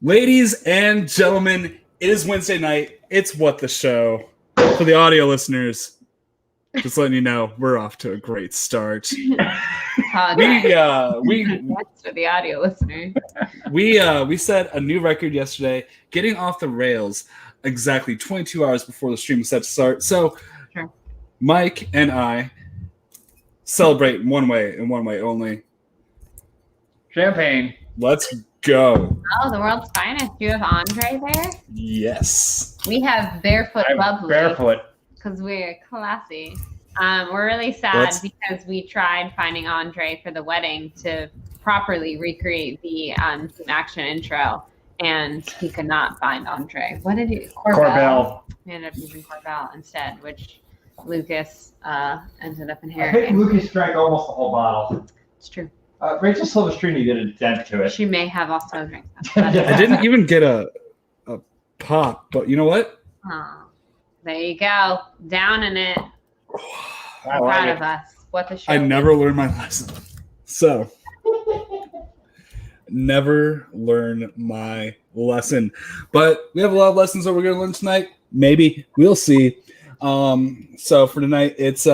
Ladies and gentlemen, it is Wednesday night. It's What the Show. For the audio listeners, just letting you know, we're off to a great start. For the audio listeners. We set a new record yesterday, getting off the rails exactly 22 hours before the stream was set to start. So, Sure. Mike and I celebrate in one way and one way only. Champagne. Let's go. Oh, the world's finest. Do you have Andre there? Yes. We have Barefoot Bubbly. Barefoot. Because we're classy. We're really sad because we tried finding Andre for the wedding to properly recreate the action intro, and he could not find Andre. What did he? Corbell. We ended up using Corbell instead, which Lucas ended up I think inheriting. Lucas drank almost the whole bottle. It's true. Rachel Silvestrini did a dent to it. She may have also drank that. I didn't even get a pop, but you know what? Oh, there you go. Down in it. I Proud like of us. What the show. I never learned my lesson. So, never learn my lesson. But we have a lot of lessons that we're going to learn tonight. Maybe. We'll see. So for tonight, it's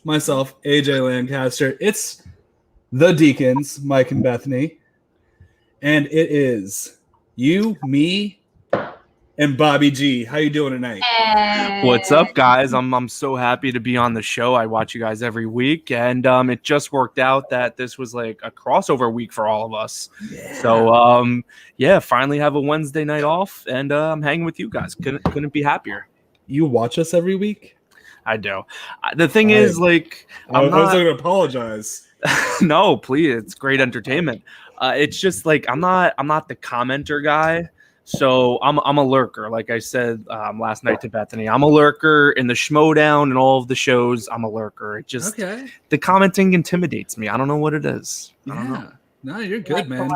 myself, AJ Lancaster. It's the Deacons, Mike and Bethany. And it is you, me, and Bobby G. How you doing tonight? Hey. What's up, guys? I'm so happy to be on the show. I watch you guys every week, and it just worked out that this was like a crossover week for all of us. Yeah. So finally have a Wednesday night off, and I'm hanging with you guys. Couldn't be happier. You watch us every week? I do. The thing is, like, I was going to apologize. No, please. It's great entertainment. It's just like I'm not the commenter guy. So I'm a lurker, like I said last night to Bethany. I'm a lurker in the Schmodown and all of the shows. I'm a lurker. It just the commenting intimidates me. I don't know what it is. I don't know. No, you're good, man.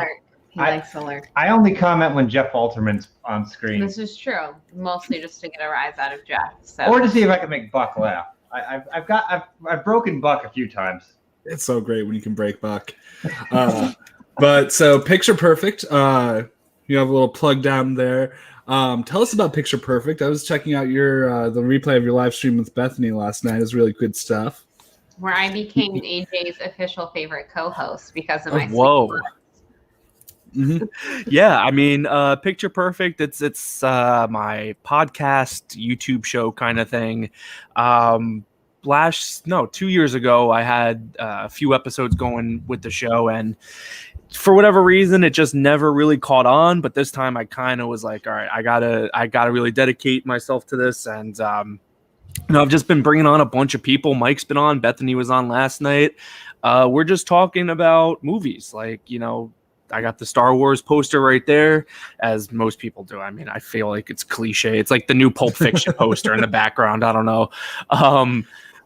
He likes to lurk. I only comment when Jeff Alterman's on screen. This is true. Mostly just to get a rise out of Jeff. So. Or to see if I can make Buck laugh. I've broken Buck a few times. It's so great when you can break Buck. But so Picture Perfect. You have a little plug down there. Tell us about Picture Perfect. I was checking out your the replay of your live stream with Bethany last night. It's really good stuff. Where I became AJ's official favorite co-host because of my whoa. Mm-hmm. Yeah, I mean, Picture Perfect. It's my podcast, YouTube show kind of thing. 2 years ago, I had a few episodes going with the show, and for whatever reason, it just never really caught on. But this time, I kind of was like, all right, I gotta really dedicate myself to this. And I've just been bringing on a bunch of people. Mike's been on. Bethany was on last night. We're just talking about movies, like, I got the Star Wars poster right there, as most people do. I mean, I feel like it's cliche. It's like the new Pulp Fiction poster in the background. I don't know.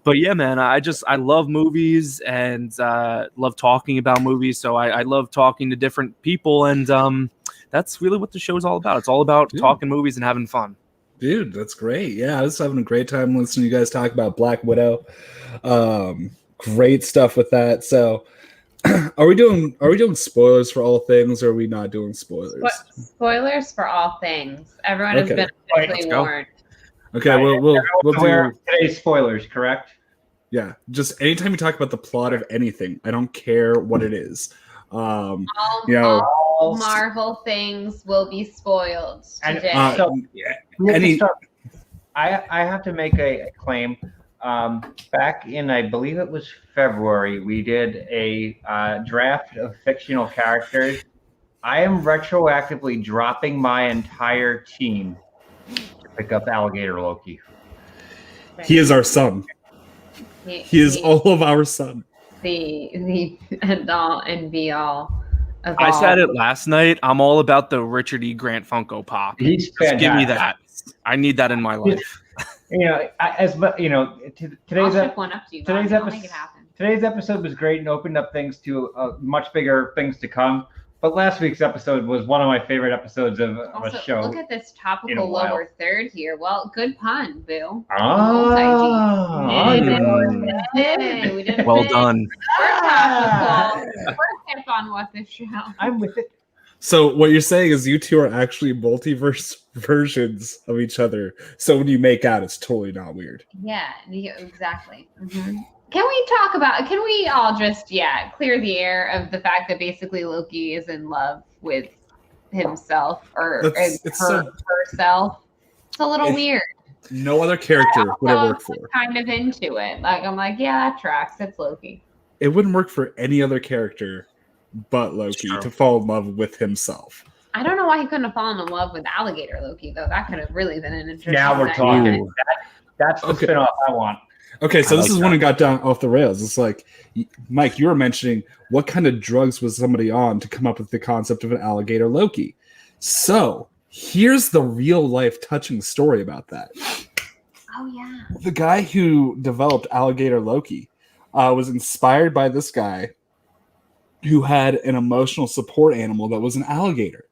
But yeah, man, I love movies and love talking about movies. So I love talking to different people. And that's really what the show is all about. It's all about talking movies and having fun. Dude, that's great. Yeah, I was having a great time listening to you guys talk about Black Widow. Great stuff with that. So are we doing spoilers for all things, or are we not doing spoilers? Spoilers for all things. Everyone has been officially warned. Okay, we'll do today's spoilers, correct? Yeah, just anytime you talk about the plot of anything, I don't care what it is. All Marvel things will be spoiled today. I have to make a claim. Back in, I believe it was February, we did a draft of fictional characters. I am retroactively dropping my entire team to pick up Alligator Loki. He is our son. He is all of our son. The end all and be all. I said it last night. I'm all about the Richard E. Grant Funko Pop. He's Just give me that. I need that in my life. Today's one up to you. Today's episode was great and opened up things to much bigger things to come. But last week's episode was one of my favorite epides of a show. Look at this topical lower third here. Well, good pun, Boo. We did well done. We're topical. We're hip on What the Show. I'm with it. So what you're saying is you two are actually multiverse versions of each other. So when you make out, it's totally not weird. Yeah, exactly. Mm-hmm. Can we all just, clear the air of the fact that basically Loki is in love with himself or herself? It's a little weird. No other character would have worked for. Kind of into it. Like, I'm like, yeah, that tracks. It's Loki. It wouldn't work for any other character but Loki to fall in love with himself. I don't know why he couldn't have fallen in love with Alligator Loki, though. That could have really been an interesting. Now we're talking. That's the spinoff I want. Okay, so this is when it got down off the rails. It's like, Mike, you were mentioning what kind of drugs was somebody on to come up with the concept of an Alligator Loki. So here's the real life touching story about that. Oh, yeah. The guy who developed Alligator Loki was inspired by this guy who had an emotional support animal that was an alligator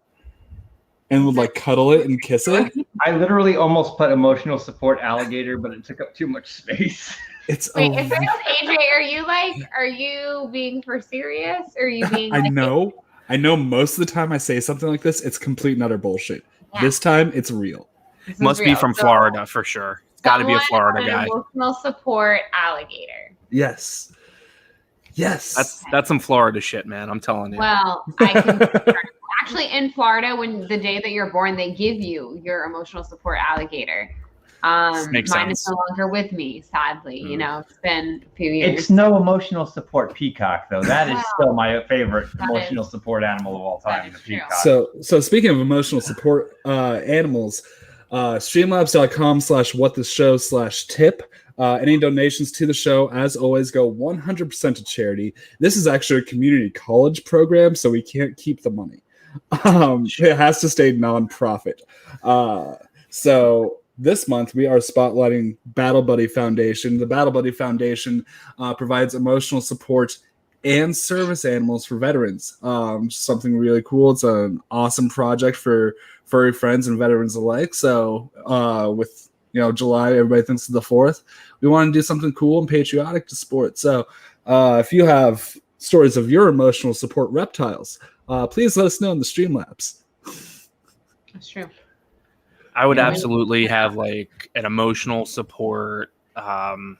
and would like cuddle it and kiss it. I literally almost put emotional support alligator, but it took up too much space. Wait, is that AJ? Are you being for serious? Or are you being I know most of the time I say something like this, it's complete and utter bullshit. Yeah. This time it's real. Must be from Florida for sure. It's got to be a Florida guy. Emotional support alligator. Yes. That's some Florida shit, man. I'm telling you. Well, I can actually in Florida, when the day that you're born, they give you your emotional support alligator. Mine is no longer with me, sadly. You know, it's been a few years. It's no emotional support peacock, though. That is still my favorite emotional support animal of all time. The peacock. So speaking of emotional support animals, streamlabs.com/whatthisshow/tip. Any donations to the show, as always, go 100% to charity. This is actually a community college program, so we can't keep the money. It has to stay nonprofit. So this month, we are spotlighting Battle Buddy Foundation. The Battle Buddy Foundation provides emotional support and service animals for veterans. Something really cool. It's an awesome project for furry friends and veterans alike. So with July, everybody thinks of the 4th. We want to do something cool and patriotic to support. So if you have stories of your emotional support reptiles, please let us know in the Streamlabs. That's true. I would absolutely have like an emotional support, probably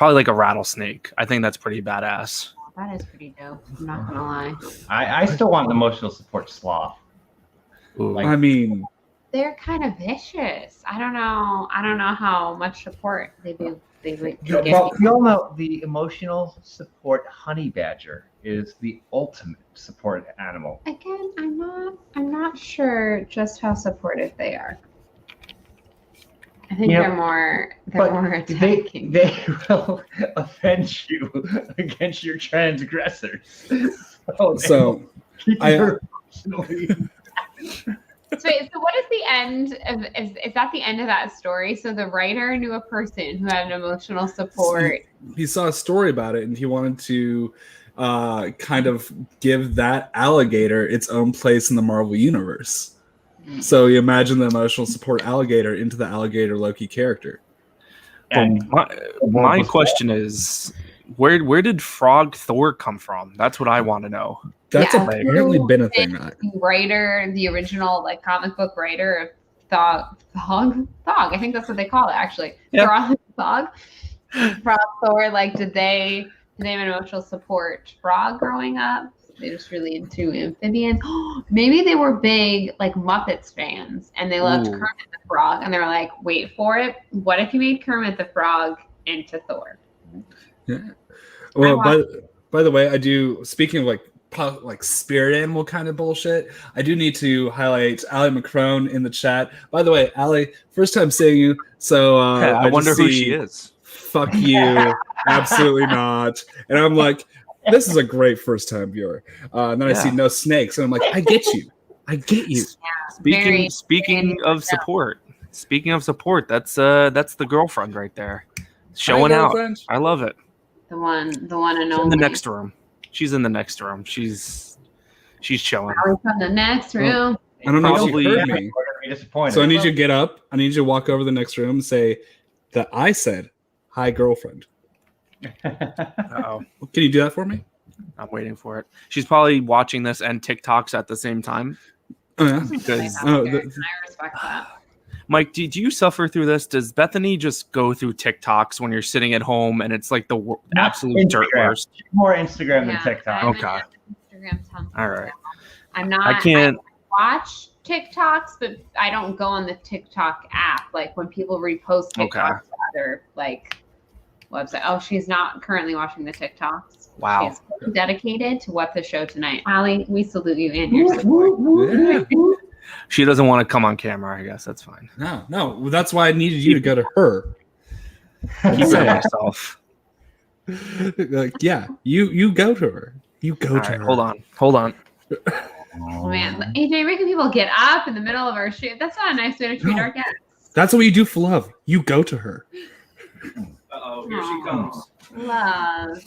like a rattlesnake. I think that's pretty badass. That is pretty dope. I'm not gonna lie. I still want an emotional support sloth. They're kind of vicious. I don't know how much support they do. Well, we all know the emotional support honey badger is the ultimate support animal. Again, I'm not sure just how supportive they are. I think they're more attacking. They will offend you against your transgressors. So emotionally. So what is the end of? Is that the end of that story? So the writer knew a person who had an emotional support. He saw a story about it, and he wanted to kind of give that alligator its own place in the Marvel universe. So you imagine the emotional support alligator into the Alligator Loki character. And my question is, where did Frog Thor come from? That's what I want to know. That's apparently been a thing. Writer, the original comic book writer of Thog. I think that's what they call it, actually. Yeah. Frog Thor. Did they have an emotional support frog growing up? They just really into amphibians. Maybe they were big Muppets fans, and they loved Kermit the Frog, and they were like, "Wait for it! What if you made Kermit the Frog into Thor?" Yeah. Well, by the way, I do. Speaking of spirit animal kind of bullshit, I do need to highlight Allie McCrone in the chat. By the way, Allie, first time seeing you, so I wonder who she is. Fuck you, absolutely not. And I'm like, this is a great first time viewer. And then I see no snakes, and I'm like, I get you. Yeah, Speaking of support, that's the girlfriend right there, showing out. I love it. The one and only. In the next room. She's in the next room. She's chilling. From the next room. I don't know if you heard me. Disappointed. So I need you to get up. I need you to walk over the next room and say that I said, "Hi, girlfriend." Uh-oh. Can you do that for me? I'm waiting for it. She's probably watching this and TikToks at the same time. Oh, yeah. Because I respect that. Mike, do you suffer through this? Does Bethany just go through TikToks when you're sitting at home and it's like the absolute dirt worst? More Instagram than TikTok. Okay. Instagram All right. I'm not. I can't watch TikToks, but I don't go on the TikTok app. Like when people repost TikToks to other like website. Oh, she's not currently watching the TikToks. Wow. She's dedicated to What the Show Tonight. Allie, we salute you and your support. Yeah. She doesn't want to come on camera, I guess. That's fine. No. That's why I needed you to go to her. Keep it to yourself. Like, yeah, you go to her. You go All to right, her. Hold on. Oh, man, AJ, making people get up in the middle of our shoot. That's not a nice way to treat our guests. That's what you do for love. You go to her. Uh-oh, here she comes. Love.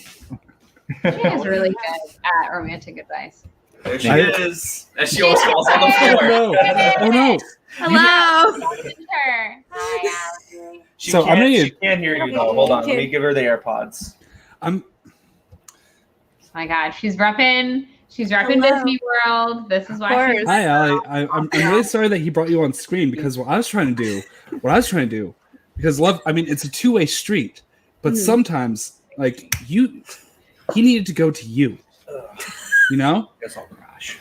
She is really good at romantic advice. There she is. And she almost falls on the floor. Oh no. Hello. Her. Hi, Allie. She So, can't, I'm gonna- she can't hear you though. Hold on. Let me give her the AirPods. I'm Oh my God, she's repping Hello. Disney World. This is why she's Hi, Allie. I'm really sorry that he brought you on screen because what I was trying to do, because love, I mean, it's a two-way street, but sometimes, like, he needed to go to you. You know? Guess I'll crash.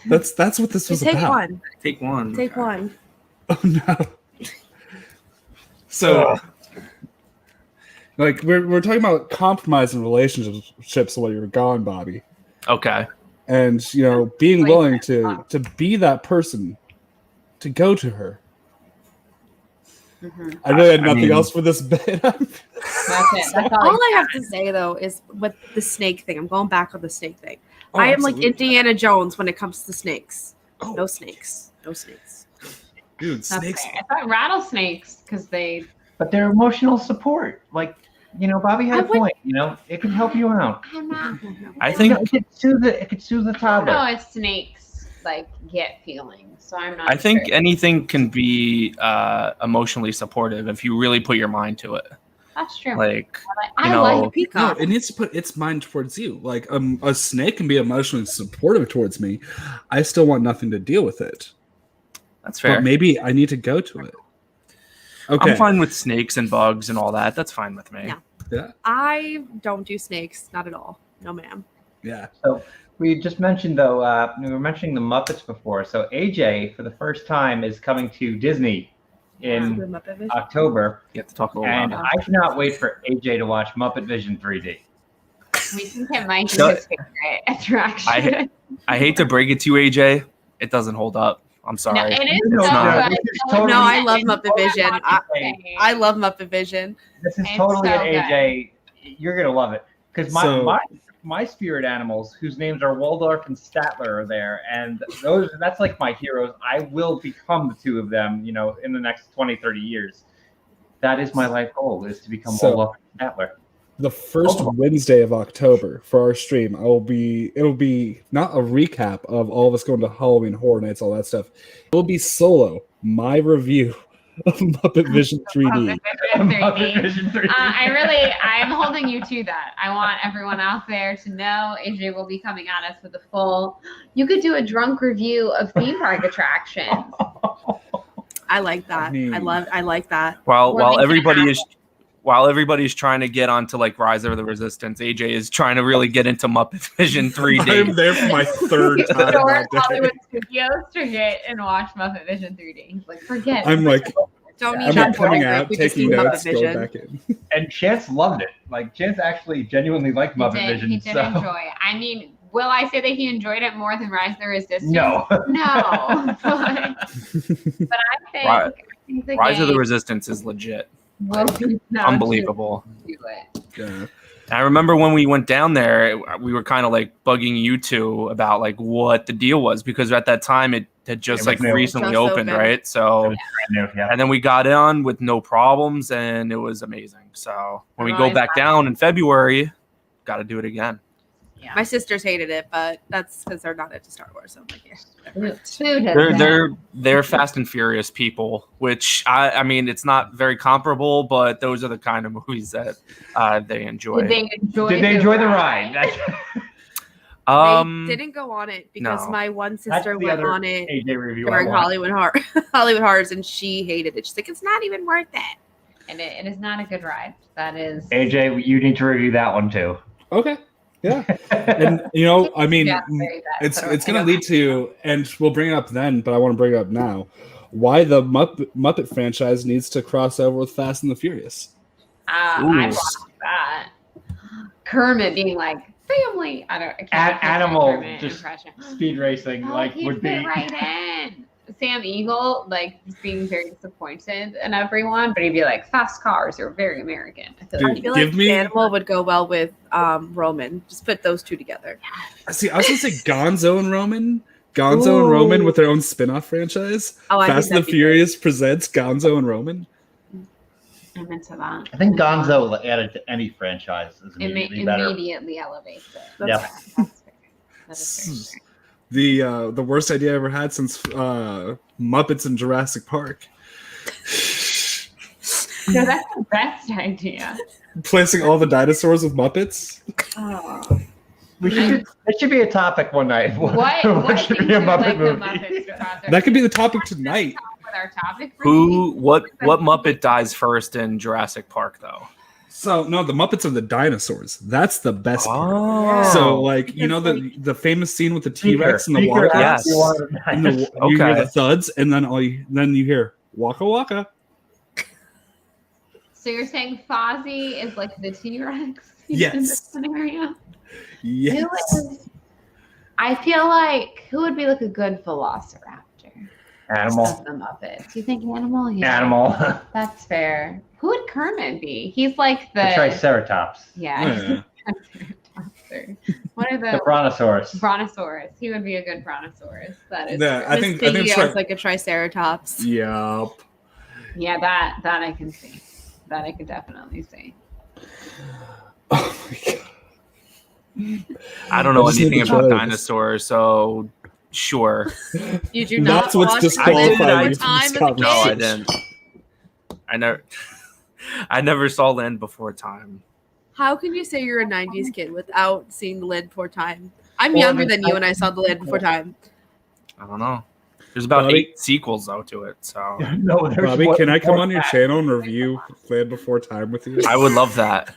That's what this was Take about. one. Take one. Take one. Oh no. So, like, we're talking about compromising relationships while you're gone, Bobby. Okay. And being willing to be that person to go to her. Mhm. I really had I nothing mean- else for this bit. That's it. That's all, All I have to say though is with the snake thing. I'm going back on the snake thing. Oh, I am like absolutely. Indiana Jones when it comes to snakes. Oh. No snakes. No snakes. Dude, That's snakes. fair. I thought rattlesnakes because they. But they're emotional support. Like, Bobby had a point. It can help you out. I'm not. I think It could soothe the I toddler. don't know if snakes like get feelings, so I'm not. I think sure. anything can be emotionally supportive if you really put your mind to it. That's true. Like, I you know, like No, Peacock. it needs to put its mind towards you. Like a snake can be emotionally supportive towards me. I still want nothing to deal with it. that's fair. But maybe I need to go to it. Okay. I'm fine with snakes and bugs and all that. That's fine with me. Yeah. Yeah. I don't do snakes. Not at all. No, ma'am. Yeah. So we just mentioned, though, we were mentioning the Muppets before. So AJ, for the first time, is coming to Disney The in Muppet Vision. October. You have to talk a little And louder. I cannot wait for AJ to watch Muppet Vision 3D. We can get Mike So- his favorite attraction. I hate to break it to you, AJ. It doesn't hold up. I'm sorry. No, it is It's so not. good. This is So totally- No, I good. love It's Muppet totally Vision. not insane. I love Muppet Vision. This is It's totally so an AJ. You're gonna love it because So- my spirit animals, whose names are Waldorf and Statler, are there, and that's like my heroes. I will become the two of them, in the next 20, 30 years. That is my life goal: is to become So- Waldorf and Statler. The first Wednesday of October for our stream, it'll be not a recap of all of us going to Halloween Horror Nights, all that stuff. It will be solo, my review of Muppet Vision 3D. Muppet Vision 3D. I'm holding you to that. I want everyone out there to know AJ will be coming at us with a full. You could do a drunk review of theme park attractions. I like that. mean- I like that. We're While making it everybody's trying to get onto like Rise of the Resistance, AJ is trying to really get into Muppet Vision 3D. I'm there for my third time Towards that day. Hollywood Studios to get and watch Muppet Vision 3D. He's like, forget. I'm like, Don't need I'm that like coming boring out, group. We just taking need notes, Muppet going Vision. back in. And Chance loved it. Like Chance actually genuinely liked Muppet Vision. He did so enjoy it. I mean, will I say that he enjoyed it more than Rise of the Resistance? no. No. But I think the Rise of the game Resistance is legit. will be down Unbelievable. to it. Yeah. I remember when we went down there, we were kind of like bugging you two about like what the deal was because at that time it had just It was like new. recently Just opened, opened. right? So, Yeah. and then we got on with no problems and it was amazing. So when we go Nice. back down in February, got to do it again. My sisters hated it, but that's because they're not into Star Wars. So I'm like, yeah. Food has They're Fast and Furious people, which I mean it's not very comparable, but those are the kind of movies that they enjoy. Did they enjoy Did they enjoy the ride? They didn't go on it because no. my one That's sister the went other on it AJ review I during want. Hollywood Horrors, and she hated it. She's like, it's not even worth it. And it is not a good ride. That is. AJ, you need to review that one too. Okay. Yeah. And I mean, Yeah, very bad, it's but going I to don't lead to, and we'll bring it up then, but I want to bring it up now, why the Muppet franchise needs to cross over with Fast and the Furious. I'd watch that. Kermit being like family. I can't Animal Kermit just impression. speed racing He would fit be right in. Sam Eagle just being very disappointed in everyone, but he'd be like, "Fast cars are very American." I feel Dude, I feel give like me- Animal would go well with Roman. Just put those two together. See, I was going to say Gonzo and Roman. Gonzo and Roman with their own spin-off franchise. Oh, I Fast think and the that'd be Furious presents Gonzo and Roman. I'm into that. I think Gonzo added to any franchise is immediately better. Immediately elevates it. Yeah. That's fair. That is very fair. The worst idea I ever had since Muppets and Jurassic Park. No, that's the best idea. Placing all the dinosaurs with Muppets. Oh. It should be a topic one night. What should things be a would you Muppet like the movie? Muppets to cross over? That could be the topic tonight. With our topic for Who? today? What Muppet dies first in Jurassic Park, though? So no, the Muppets are the dinosaurs. That's the best part. Oh, So Because, the famous scene with the T-Rex and the water Speaker, Yes. you wanted to- and you hear Okay. the thuds, and then you hear waka waka. So you're saying Fozzie is like the T-Rex in Yes. this scenario? Yes. I feel like who would be like a good velociraptor? Animal. Of the Muppets. You think animal? Yeah. Animal. That's fair. Who would Kermit be? He's like The the Triceratops. yeah. Yeah. What are The the Brontosaurus. Brontosaurus? He would be a good Brontosaurus. That is. Yeah, true. I think Piggy it's has like a Triceratops. Yep. Yeah, that I can see. That I could definitely see. Oh my god. I don't know I just need anything to about try this. dinosaurs, so sure. You do not That's what's watch disqualifying Land you Before from Time this as a conversation. No, I kid? didn't. I never saw Land Before Time. How can you say you're a 90s kid without seeing the Land Before Time? I'm Or younger the- than you and I saw the Land Before Time. I don't know. There's about Bobby? 8 sequels though to it, so No, there's Bobby, one- can I come one on your fact. channel and review Land Before Time with you? I would love that.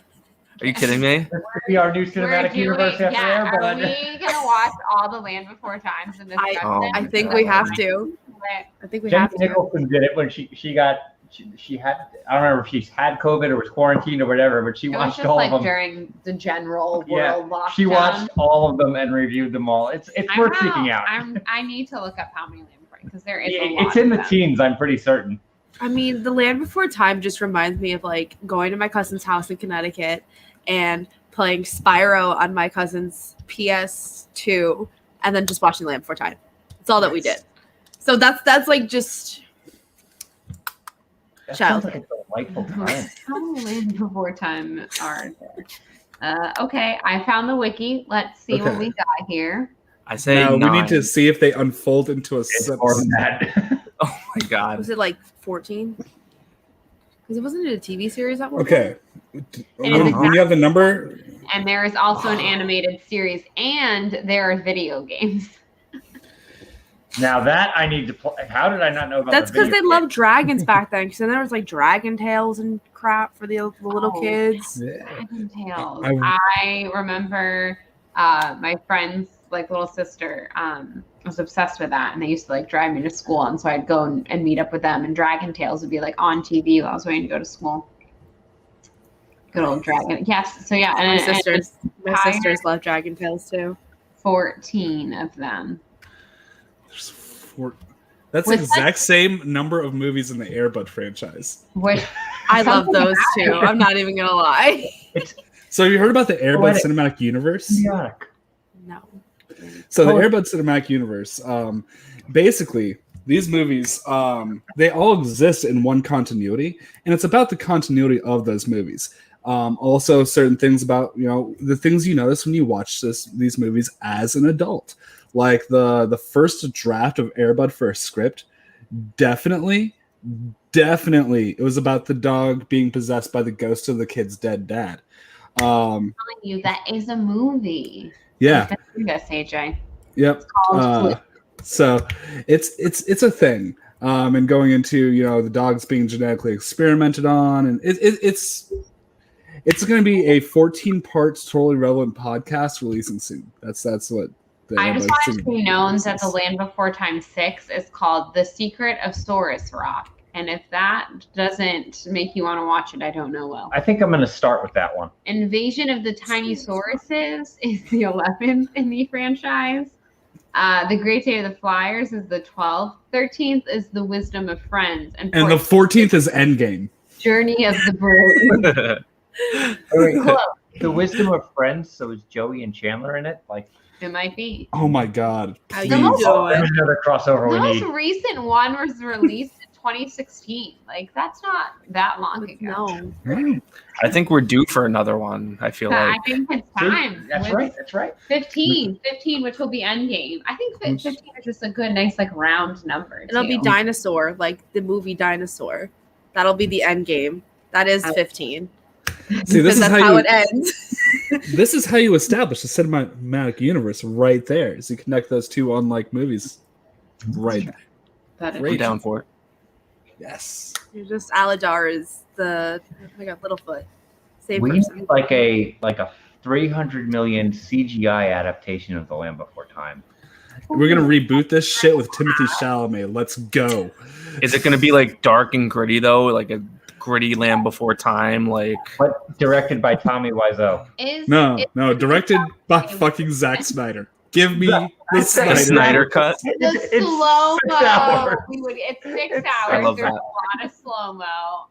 Are you kidding me? This could be our new cinematic universe after yeah, Air, are we gonna watch all the Land Before Times in this I- discussion? I think we have to. I think we have Jenny to. Nicholson did it when she had, I don't remember if she had COVID or was quarantined or whatever, but she It was watched just all like of them. during the general Yeah, world lockdown. she watched all of them and reviewed them all. It's I worth know. seeking out. I need to look up how many Land Before because there is a lot. It's in of the them. teens, I'm pretty certain. I mean, the Land Before Time just reminds me of like going to my cousin's house in Connecticut and playing Spyro on my cousin's PS2 and then just watching Land Before Time. That's all that we did. So that's like just That Child. sounds like a delightful time. How many Land Before Time are there? Okay, I found the wiki. Let's see what Okay. we got here. I say Now 9. we need to see if they unfold into a It's more than that. Oh my god. was it like 14? Because it wasn't a TV series at one Okay. is When you have the number, And there is also an animated series, and there are video games. Now that I need to play. How did I not know about That's the because they video loved dragons back then. Because then there was like Dragon Tales and crap for the little Oh. kids. Dragon Tales. I- I remember my friend's like little sister was obsessed with that, and they used to like drive me to school, and so I'd go and meet up with them, and Dragon Tales would be like on TV while I was waiting to go to school. Good old Dragon. Yes. So yeah, My and sisters entire- love Dragon Tales too. 14 of them. there's that's the Was exact same number of movies in the Airbud franchise. Which I love Something those too. I'm not even gonna lie. So have you heard about the Airbud Poetic. Cinematic Universe? Yuck. No. So the Oh. Airbud Cinematic Universe, basically, these movies, they all exist in one continuity, and it's about the continuity of those movies. Also, certain things about the things you notice when you watch these movies as an adult, like the first draft of Airbud for a script, definitely, it was about the dog being possessed by the ghost of the kid's dead dad. telling you that is a movie. Yeah. This, AJ. Yep. It's called So it's a thing. And going into the dogs being genetically experimented on, and it's going to be a 14-part totally relevant podcast releasing soon. That's what. I just want it to be known that The Land Before Time 6 is called The Secret of Saurus Rock. And if that doesn't make you want to watch it, I don't know well. I think I'm going to start with that one. Invasion of the Tiny Sauruses is the 11th in the franchise. The Great Day of the Flyers is the 12th. 13th is The Wisdom of Friends. And the 14th is Endgame. Journey of the Bird. The Wisdom of Friends, so is Joey and Chandler in it? Like, it might be. Oh my God. How please. you doing? Another crossover The we most need. recent one was released in 2016. Like, that's not that long ago. No. I think we're due for another one. I feel I like think it's time. That's right. That's right. 15, which will be Endgame. I think 15 is just a good, nice, like round number. It'll be too. Dinosaur, like the movie Dinosaur. That'll be the end game. That is 15. See, this Because is that's how how you it ends. this is how you establish the cinematic universe right there. Is you connect those two unlike movies right there. That is I'm down for it. Yes. You're just Aladar is the Littlefoot. Same We person. need like a 300 million CGI adaptation of The Land Before Time. We're gonna reboot this shit with Timothy Chalamet. Let's go. Is it going to be like dark and gritty though, like a gritty Land Before Time? Like, But directed by Tommy Wiseau. No, directed by fucking Zack Snyder. Give me the the Snyder. Snyder cut? The It's slow 6 hours. mo. It's 6 hours. I love There's that. a lot of slow mo.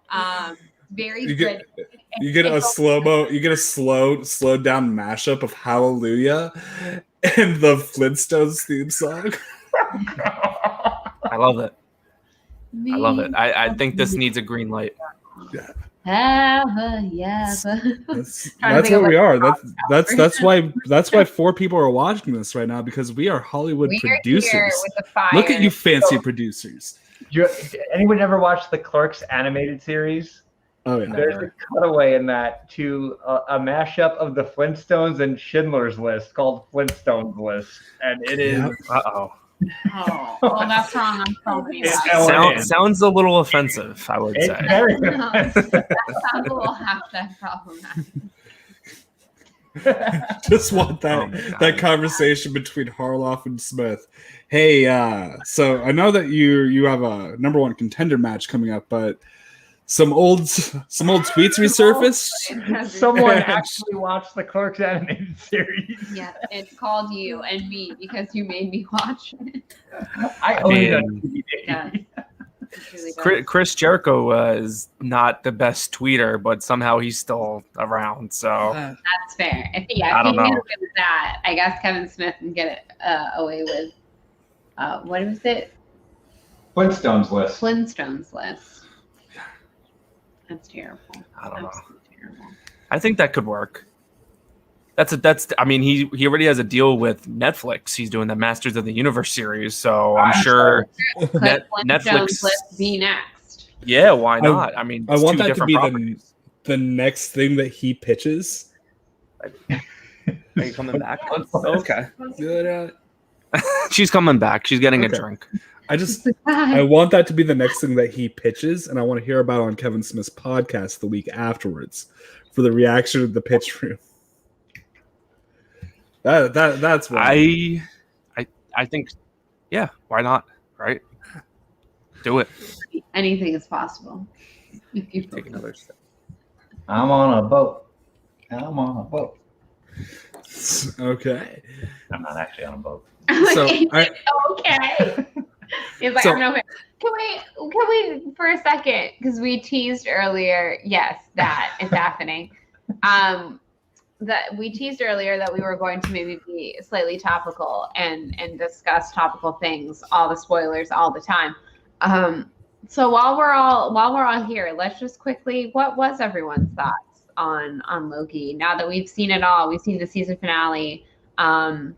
Very You good. get, you get a slow-mo, you get a slowed down mashup of Hallelujah and the Flintstones theme song. I love it. I love it. I think this needs a green light. Yes. That's Trying to think what of we what are. That's why 4 people are watching this right now, because we are Hollywood We are producers. here with the fire. Look at you fancy producers. Anyone ever watch the Clerks animated series? Oh yeah. There's a cutaway in that to a mashup of the Flintstones and Schindler's List called Flintstones List, and it is. Yep. Uh-oh. Oh, well, that's wrong. I'm sorry. It's That Sounds a little offensive, I would It's say. very sounds a little hashtag problematic. Just want that Oh my God. that conversation between Harloff and Smith. Hey, so I know that you have a number 1 contender match coming up, but some old tweets resurfaced. Someone actually watched the Clerks animated series. Yeah, it's called you and me because you made me watch it. I own it mean, on DVD. Yeah. It really does. Chris Jericho is not the best tweeter, but somehow he's still around. So That's fair. I If don't he can know. get away with that, I guess Kevin Smith can get it away with what was it? Flintstones List. Flintstones List. That's terrible. I don't know. Absolutely terrible. I think that could work. That's. I mean, he already has a deal with Netflix. He's doing the Masters of the Universe series, so I'm sure Could Netflix. Flintstones List be next? Yeah, why not? I mean, I it's want two that to different be properties. the next thing that he pitches. Are you coming back? Okay. Good. She's coming back. She's getting Okay. a drink. I want that to be the next thing that he pitches, and I want to hear about it on Kevin Smith's podcast the week afterwards for the reaction of the pitch room. That's why. I think, yeah, why not? Right? Do it. Anything is possible. If you Take another step. I'm on a boat. I'm on a boat. Okay. I'm not actually on a boat. So okay. He's like, So- I'm not. Can we for a second? Because we teased earlier. Yes, that is happening. That we teased earlier that we were going to maybe be slightly topical and discuss topical things, all the spoilers, all the time. So while we're all here, let's just quickly. What was everyone's thoughts on Loki? Now that we've seen it all, we've seen the season finale. How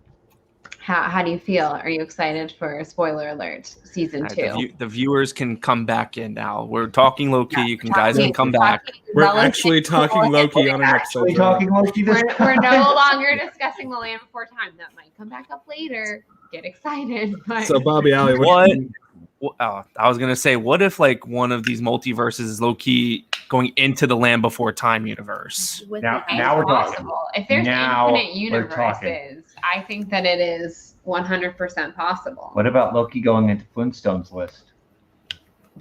how do you feel? Are you excited for spoiler alert season 2? The viewers can come back in now. We're talking Loki. You can guys can come We're back. We're actually talking Loki on an episode. We're talking Loki this we're no longer discussing the Land Before Time. That might come back up later. Get excited. But So Bobby Alley, What? I was gonna say, what if like one of these multiverses is Loki going into the Land Before Time universe? With Now- the- now we're talking. possible. If there's Now infinite we're talking. universes, I think that it is 100% possible. What about Loki going into Flintstones list?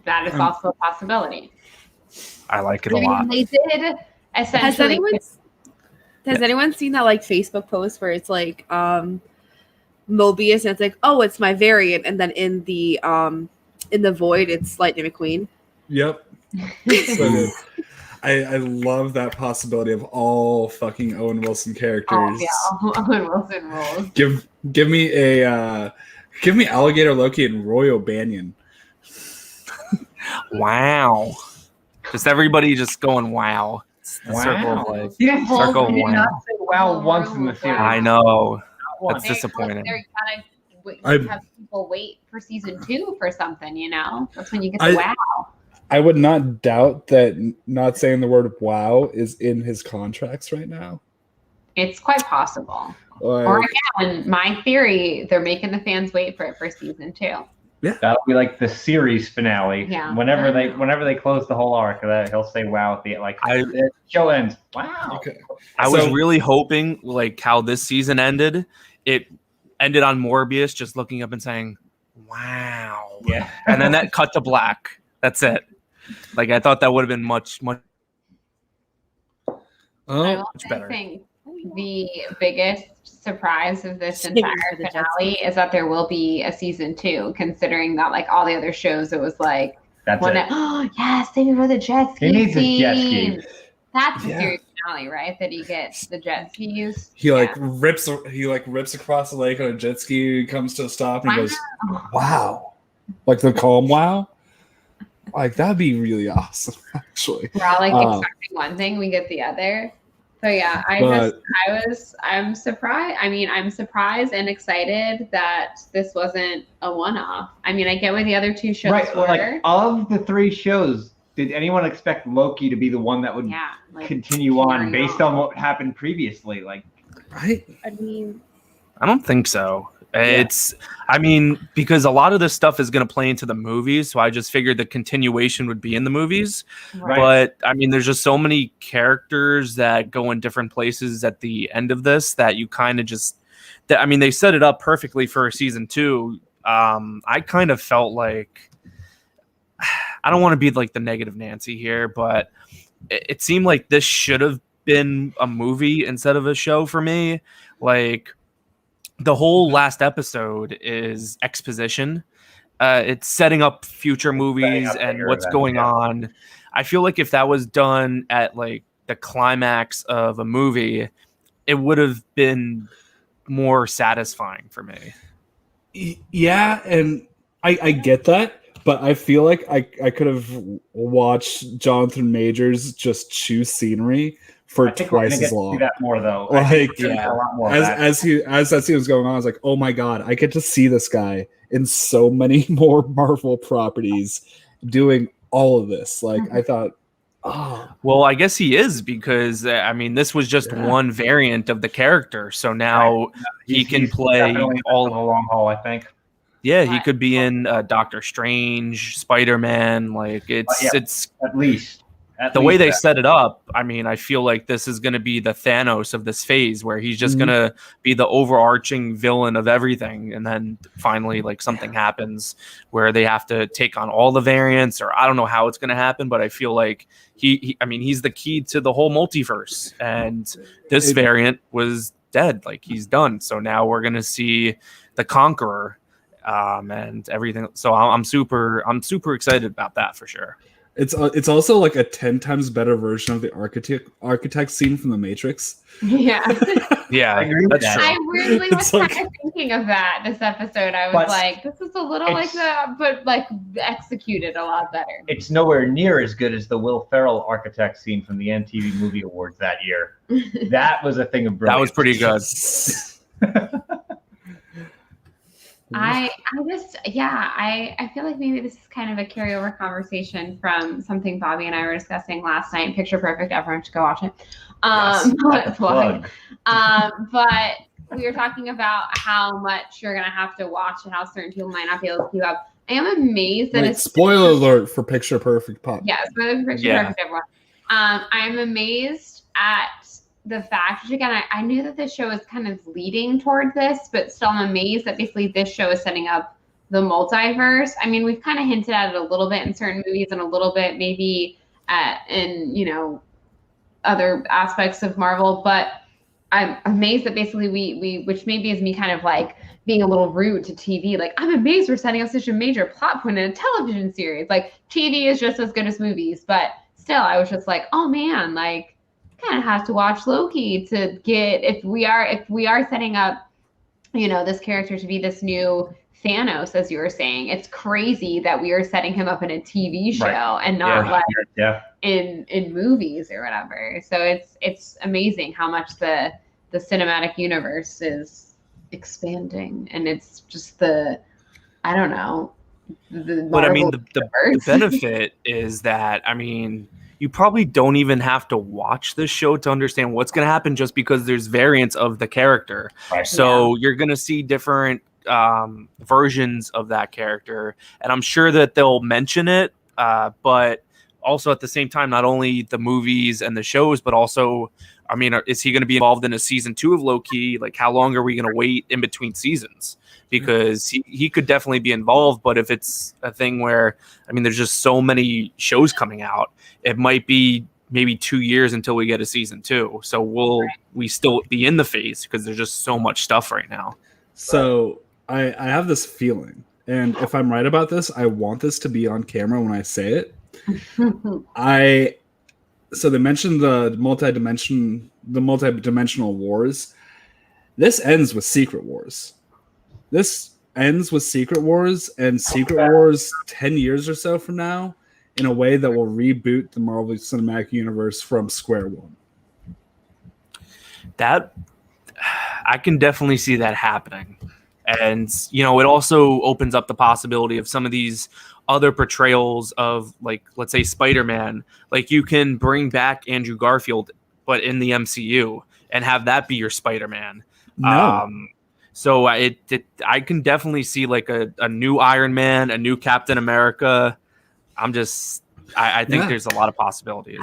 That is also a possibility. I like it a I mean, lot. they did essentially. Has anyone seen that like Facebook post where it's like Mobius and it's like, oh, it's my variant, and then in the void it's Lightning McQueen. Yep. So good. I love that possibility of all fucking Owen Wilson characters. Oh, yeah, Owen Wilson rules. Give me Alligator Loki and Roy O'Banion. Wow. Just everybody just going wow. It's the circle of life. He didn't, Circle he did wow. not say wow once in the series. I know. Not once. That's disappointing. You gotta I'm- have people wait for season 2 for something, you know? That's when you get I- the wow. I would not doubt that not saying the word wow is in his contracts right now. It's quite possible. Like, Or again, my theory, they're making the fans wait for it for season 2. That'll be like the series finale. Yeah. Whenever they close the whole arc, that he'll say wow at the the show ends. Wow. okay. I was So- really hoping, like how this season ended, it ended on Morbius just looking up and saying, wow. Yeah. And then that cut to black. That's it. Like I thought that would have been much I Oh, better. think the biggest surprise of this Saving entire for the jet finale is that there will be a season 2, considering that like all the other shows, it was like, That's when it. oh yes, thank you for the jet ski He needs a jet scene. ski. That's the Yeah. series finale, right? That he gets the jet skis. he Yeah. rips across the lake on a jet ski, comes to a stop, and he goes, Wow. wow. Like the calm wow. Like that'd be really awesome, actually. We're all like Uh, expecting one thing, we get the other. So yeah, I'm surprised. I mean, I'm surprised and excited that this wasn't a one-off. I mean, I get where the other 2 shows Right. were. Like of the 3 shows, did anyone expect Loki to be the one that would yeah, like, continue on carry based on what happened previously? Like, Right? I mean, I don't think so. It's, I mean, because a lot of this stuff is going to play into the movies, so I just figured the continuation would be in the movies. Right. But I mean, there's just so many characters that go in different places at the end of this that you kind of just, I mean, they set it up perfectly for season 2. I kind of felt like, I don't want to be like the negative Nancy here, but it seemed like this should have been a movie instead of a show for me. Like, the whole last episode is exposition. It's setting up future movies and what's going on. I feel like if that was done at like the climax of a movie, it would have been more satisfying for me. Yeah, and I get that, but I feel like I could have watched Jonathan Majors just chew scenery for I think we're twice gonna get as to long. see that more though. Like, I think there's yeah. a lot more of that. As that scene was going on, I was like, oh my god, I get to see this guy in so many more Marvel properties doing all of this. Like I thought, oh Well, I guess he is because I mean, this was just Yeah. one variant of the character. So now he can play definitely all. on the long haul, I think. Yeah, he Right. could be in Doctor Strange, Spider-Man. Like it's Yeah. it's At least. the way they set it up. I mean, I feel like this is going to be the Thanos of this phase, where he's just Mhm. going to be the overarching villain of everything, and then finally, like something happens where they have to take on all the variants, or I don't know how it's going to happen, but I feel like I mean, he's the key to the whole multiverse, and this It- variant was dead. Like he's done. So now we're going to see the Conqueror. And everything. So I'm super excited about that for sure. it's also like a 10 times better version of the architect scene from The Matrix. Yeah. Yeah, I agree with that's that. true. I weirdly was It's like- kind of thinking of that this episode. I was But like, this is a little like it's- that, but like executed a lot better. It's nowhere near as good as the Will Ferrell architect scene from the MTV Movie Awards that year. That was a thing of That brilliance. was pretty good. I feel like maybe this is kind of a carryover conversation from something Bobby and I were discussing last night. Picture Perfect, everyone should go watch it. Plug. But we were talking about how much you're gonna have to watch and how certain people might not be able to keep up. I am amazed that it's spoiler alert for Picture Perfect pop. Yeah, spoiler for Picture Perfect, everyone. I'm amazed at the fact, which again, I knew that this show is kind of leading towards this, but still I'm amazed that basically this show is setting up the multiverse. I mean, we've kind of hinted at it a little bit in certain movies and a little bit maybe in other aspects of Marvel, but I'm amazed that basically we which maybe is me kind of like being a little rude to TV. Like, I'm amazed we're setting up such a major plot point in a television series. Like, TV is just as good as movies, but still, I was just like, oh man, like, kind of have to watch Loki to get if we are setting up, this character to be this new Thanos, as you were saying. It's crazy that we are setting him up in a TV show and not in movies or whatever. So it's amazing how much the cinematic universe is expanding, and it's just but I mean, the benefit is that, I mean, you probably don't even have to watch this show to understand what's going to happen, just because there's variants of the character. Right. So you're going to see different versions of that character, and I'm sure that they'll mention it, but also at the same time, not only the movies and the shows, but also, I mean, is he going to be involved in a season 2 of Loki? Like, how long are we going to wait in between seasons? Because he could definitely be involved, but if it's a thing where, I mean, there's just so many shows coming out, it might be maybe 2 years until we get a season 2. So we still be in the phase because there's just so much stuff right now. So I have this feeling, and if I'm right about this, I want this to be on camera when I say it. So they mentioned the multi-dimensional wars. This ends with Secret Wars. This ends with Secret Wars, and Secret Wars 10 years or so from now, in a way that will reboot the Marvel Cinematic Universe from square one. That I can definitely see that happening. And, it also opens up the possibility of some of these other portrayals of, like, let's say Spider-Man. Like, you can bring back Andrew Garfield, but in the MCU, and have that be your Spider-Man. No. So I can definitely see like a new Iron Man, a new Captain America. I think there's a lot of possibilities.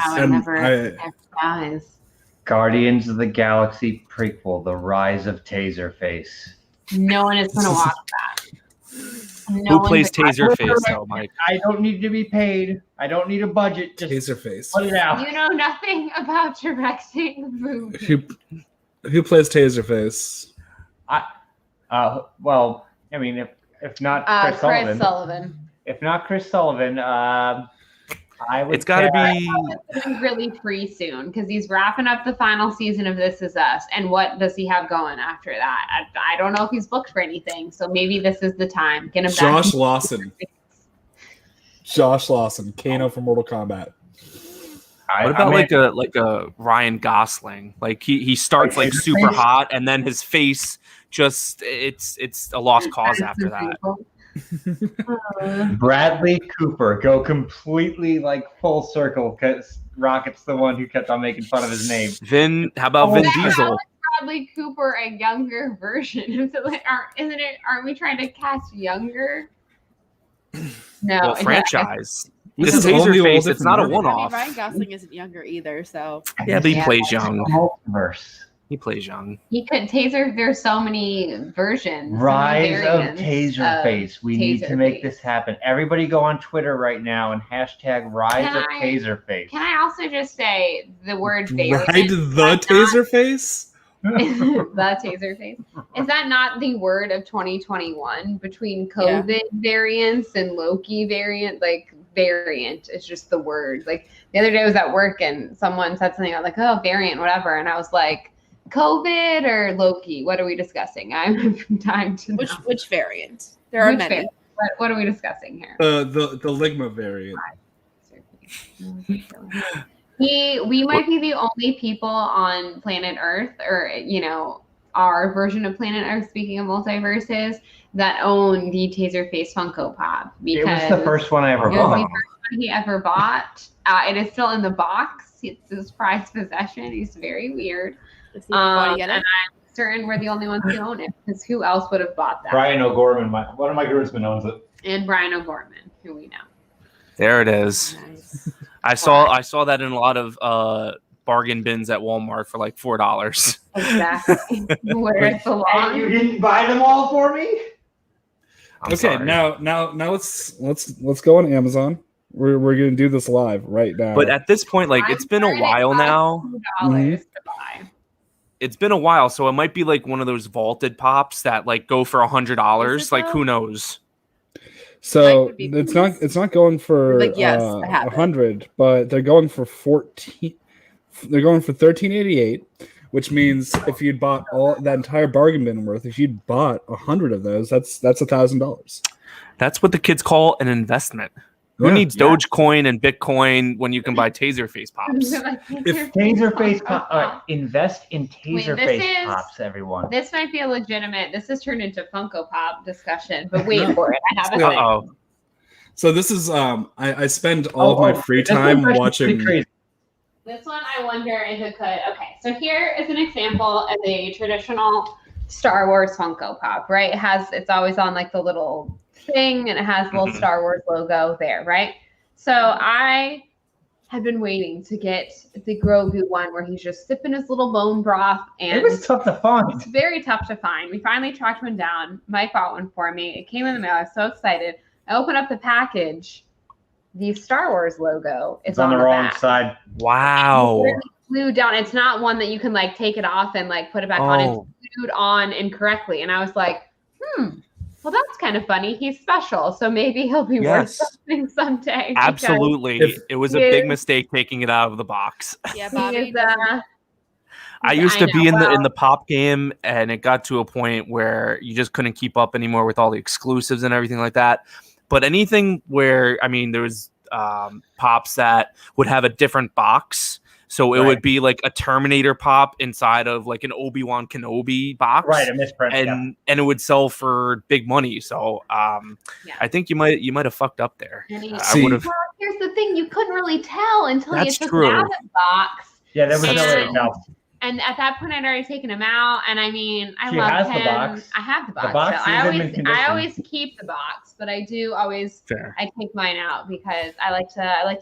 Guardians of the Galaxy prequel, The Rise of Taserface. No one is going to watch that. Who plays Taserface, though, Mike? I don't need to be paid. I don't need a budget. Just Taserface. Put it out. You know nothing about directing movies. Who plays Taserface? Well, I mean, if not Chris Sullivan. If not Chris Sullivan, I would. It's got to be really free soon because he's wrapping up the final season of This Is Us. And what does he have going after that? I don't know if he's booked for anything. So maybe this is the time. Get him back. Josh Lawson, Kano from Mortal Kombat. What about like a Ryan Gosling? Like he starts like super hot, and then his face just it's a lost cause after that. Bradley Cooper, go completely like full circle because Rocket's the one who kept on making fun of his name. How about Vin Diesel? Bradley Cooper, a younger version. Aren't we trying to cast younger? No, well, franchise. This is Taserface. It's not a one-off. Ryan Gosling isn't younger either, so yeah, but he plays young. Multiverse. He plays young. He could Taser. There's so many versions. Rise of Taserface. We need to make this happen. Everybody go on Twitter right now and hashtag Rise of Taserface. Can I also just say the word variant? Ride the Taserface? The Taserface. Is that not the word of 2021 between COVID variants and Loki variant? Like, variant is just the word. Like, the other day I was at work and someone said something like, oh, variant, whatever. And I was like, COVID or Loki? What are we discussing? I'm having time to know. Which variant? There are many. What are we discussing here? The Ligma variant. We might be the only people on planet Earth, or our version of planet Earth, speaking of multiverses, that owned the Taserface Funko Pop It because was the first one I ever it was the bought. first one he ever bought. It is still in the box. It's his prized possession. He's very weird. Let's see if you want to get And it. I'm certain we're the only ones who own it because who else would have bought that? Brian O'Gorman, one of my groomsmen owns it. And Brian O'Gorman, who we know. There it is. Nice. I saw that in a lot of bargain bins at Walmart for like $4. Exactly. Where it And you belongs. didn't buy them all for me? I'm Okay, sorry. now let's go on Amazon. We're gonna do this live right now. But at this point, like, it's been a while now. $2 to buy. It's been a while, so it might be like one of those vaulted pops that like go for $100. Is it Like, though? who knows? So Like, it's not going for Like, yes, I have it. 100, but they're going for 14. They're going for 1388, which means if you'd bought all that entire bargain bin worth, if you'd bought 100 of those, that's $1,000. That's what the kids call an investment. Who Yeah. needs Dogecoin and Bitcoin when you can buy Taserface pops? If Taserface pop. Invest in Wait, this Taserface is- pops, everyone. This might be a legitimate. This has turned into Funko Pop discussion, but wait for it. I have a Yeah. thing. Uh-oh. So this is I spend all of my free this time one's actually watching. pretty crazy. This one, I wonder if it could. Okay, so here is an example of a traditional Star Wars Funko Pop, right? It's always on like the little thing, and it has the little Mhm. Star Wars logo there, right? So I have been waiting to get the Grogu one where he's just sipping his little bone broth, and It was tough to find. it's very tough to find. We finally tracked one down. Mike bought one for me. It came in the mail. I was so excited. I open up the package. The Star Wars logo is It's on the wrong back. side. Wow. It really flew down. It's not one that you can like take it off and like put it back on. It's Oh. glued on incorrectly. And I was like, well, that's kind of funny. He's special. So maybe he'll be Yes. worth something someday. because Absolutely. If- It was a He big is- mistake taking it out of the box. Yeah, he Bobby. is, I used to know, be in well, the pop game, and it got to a point where you just couldn't keep up anymore with all the exclusives and everything like that. But anything where, I mean, there was pops that would have a different box. So it Right. would be like a Terminator pop inside of like an Obi-Wan Kenobi box. Right, a misprint. And it would sell for big money. So Yeah. I think you might have fucked up there. and he- I See- would have. well, here's the thing. You couldn't really tell until That's you took true. it out of the box. Yeah, there was no way to And- tell. And at that point, I'd already taken him out. And I mean, I She love has the him. box. I have the box. box so is in mint I condition. always keep the box, but I do always Fair. I take mine out because I like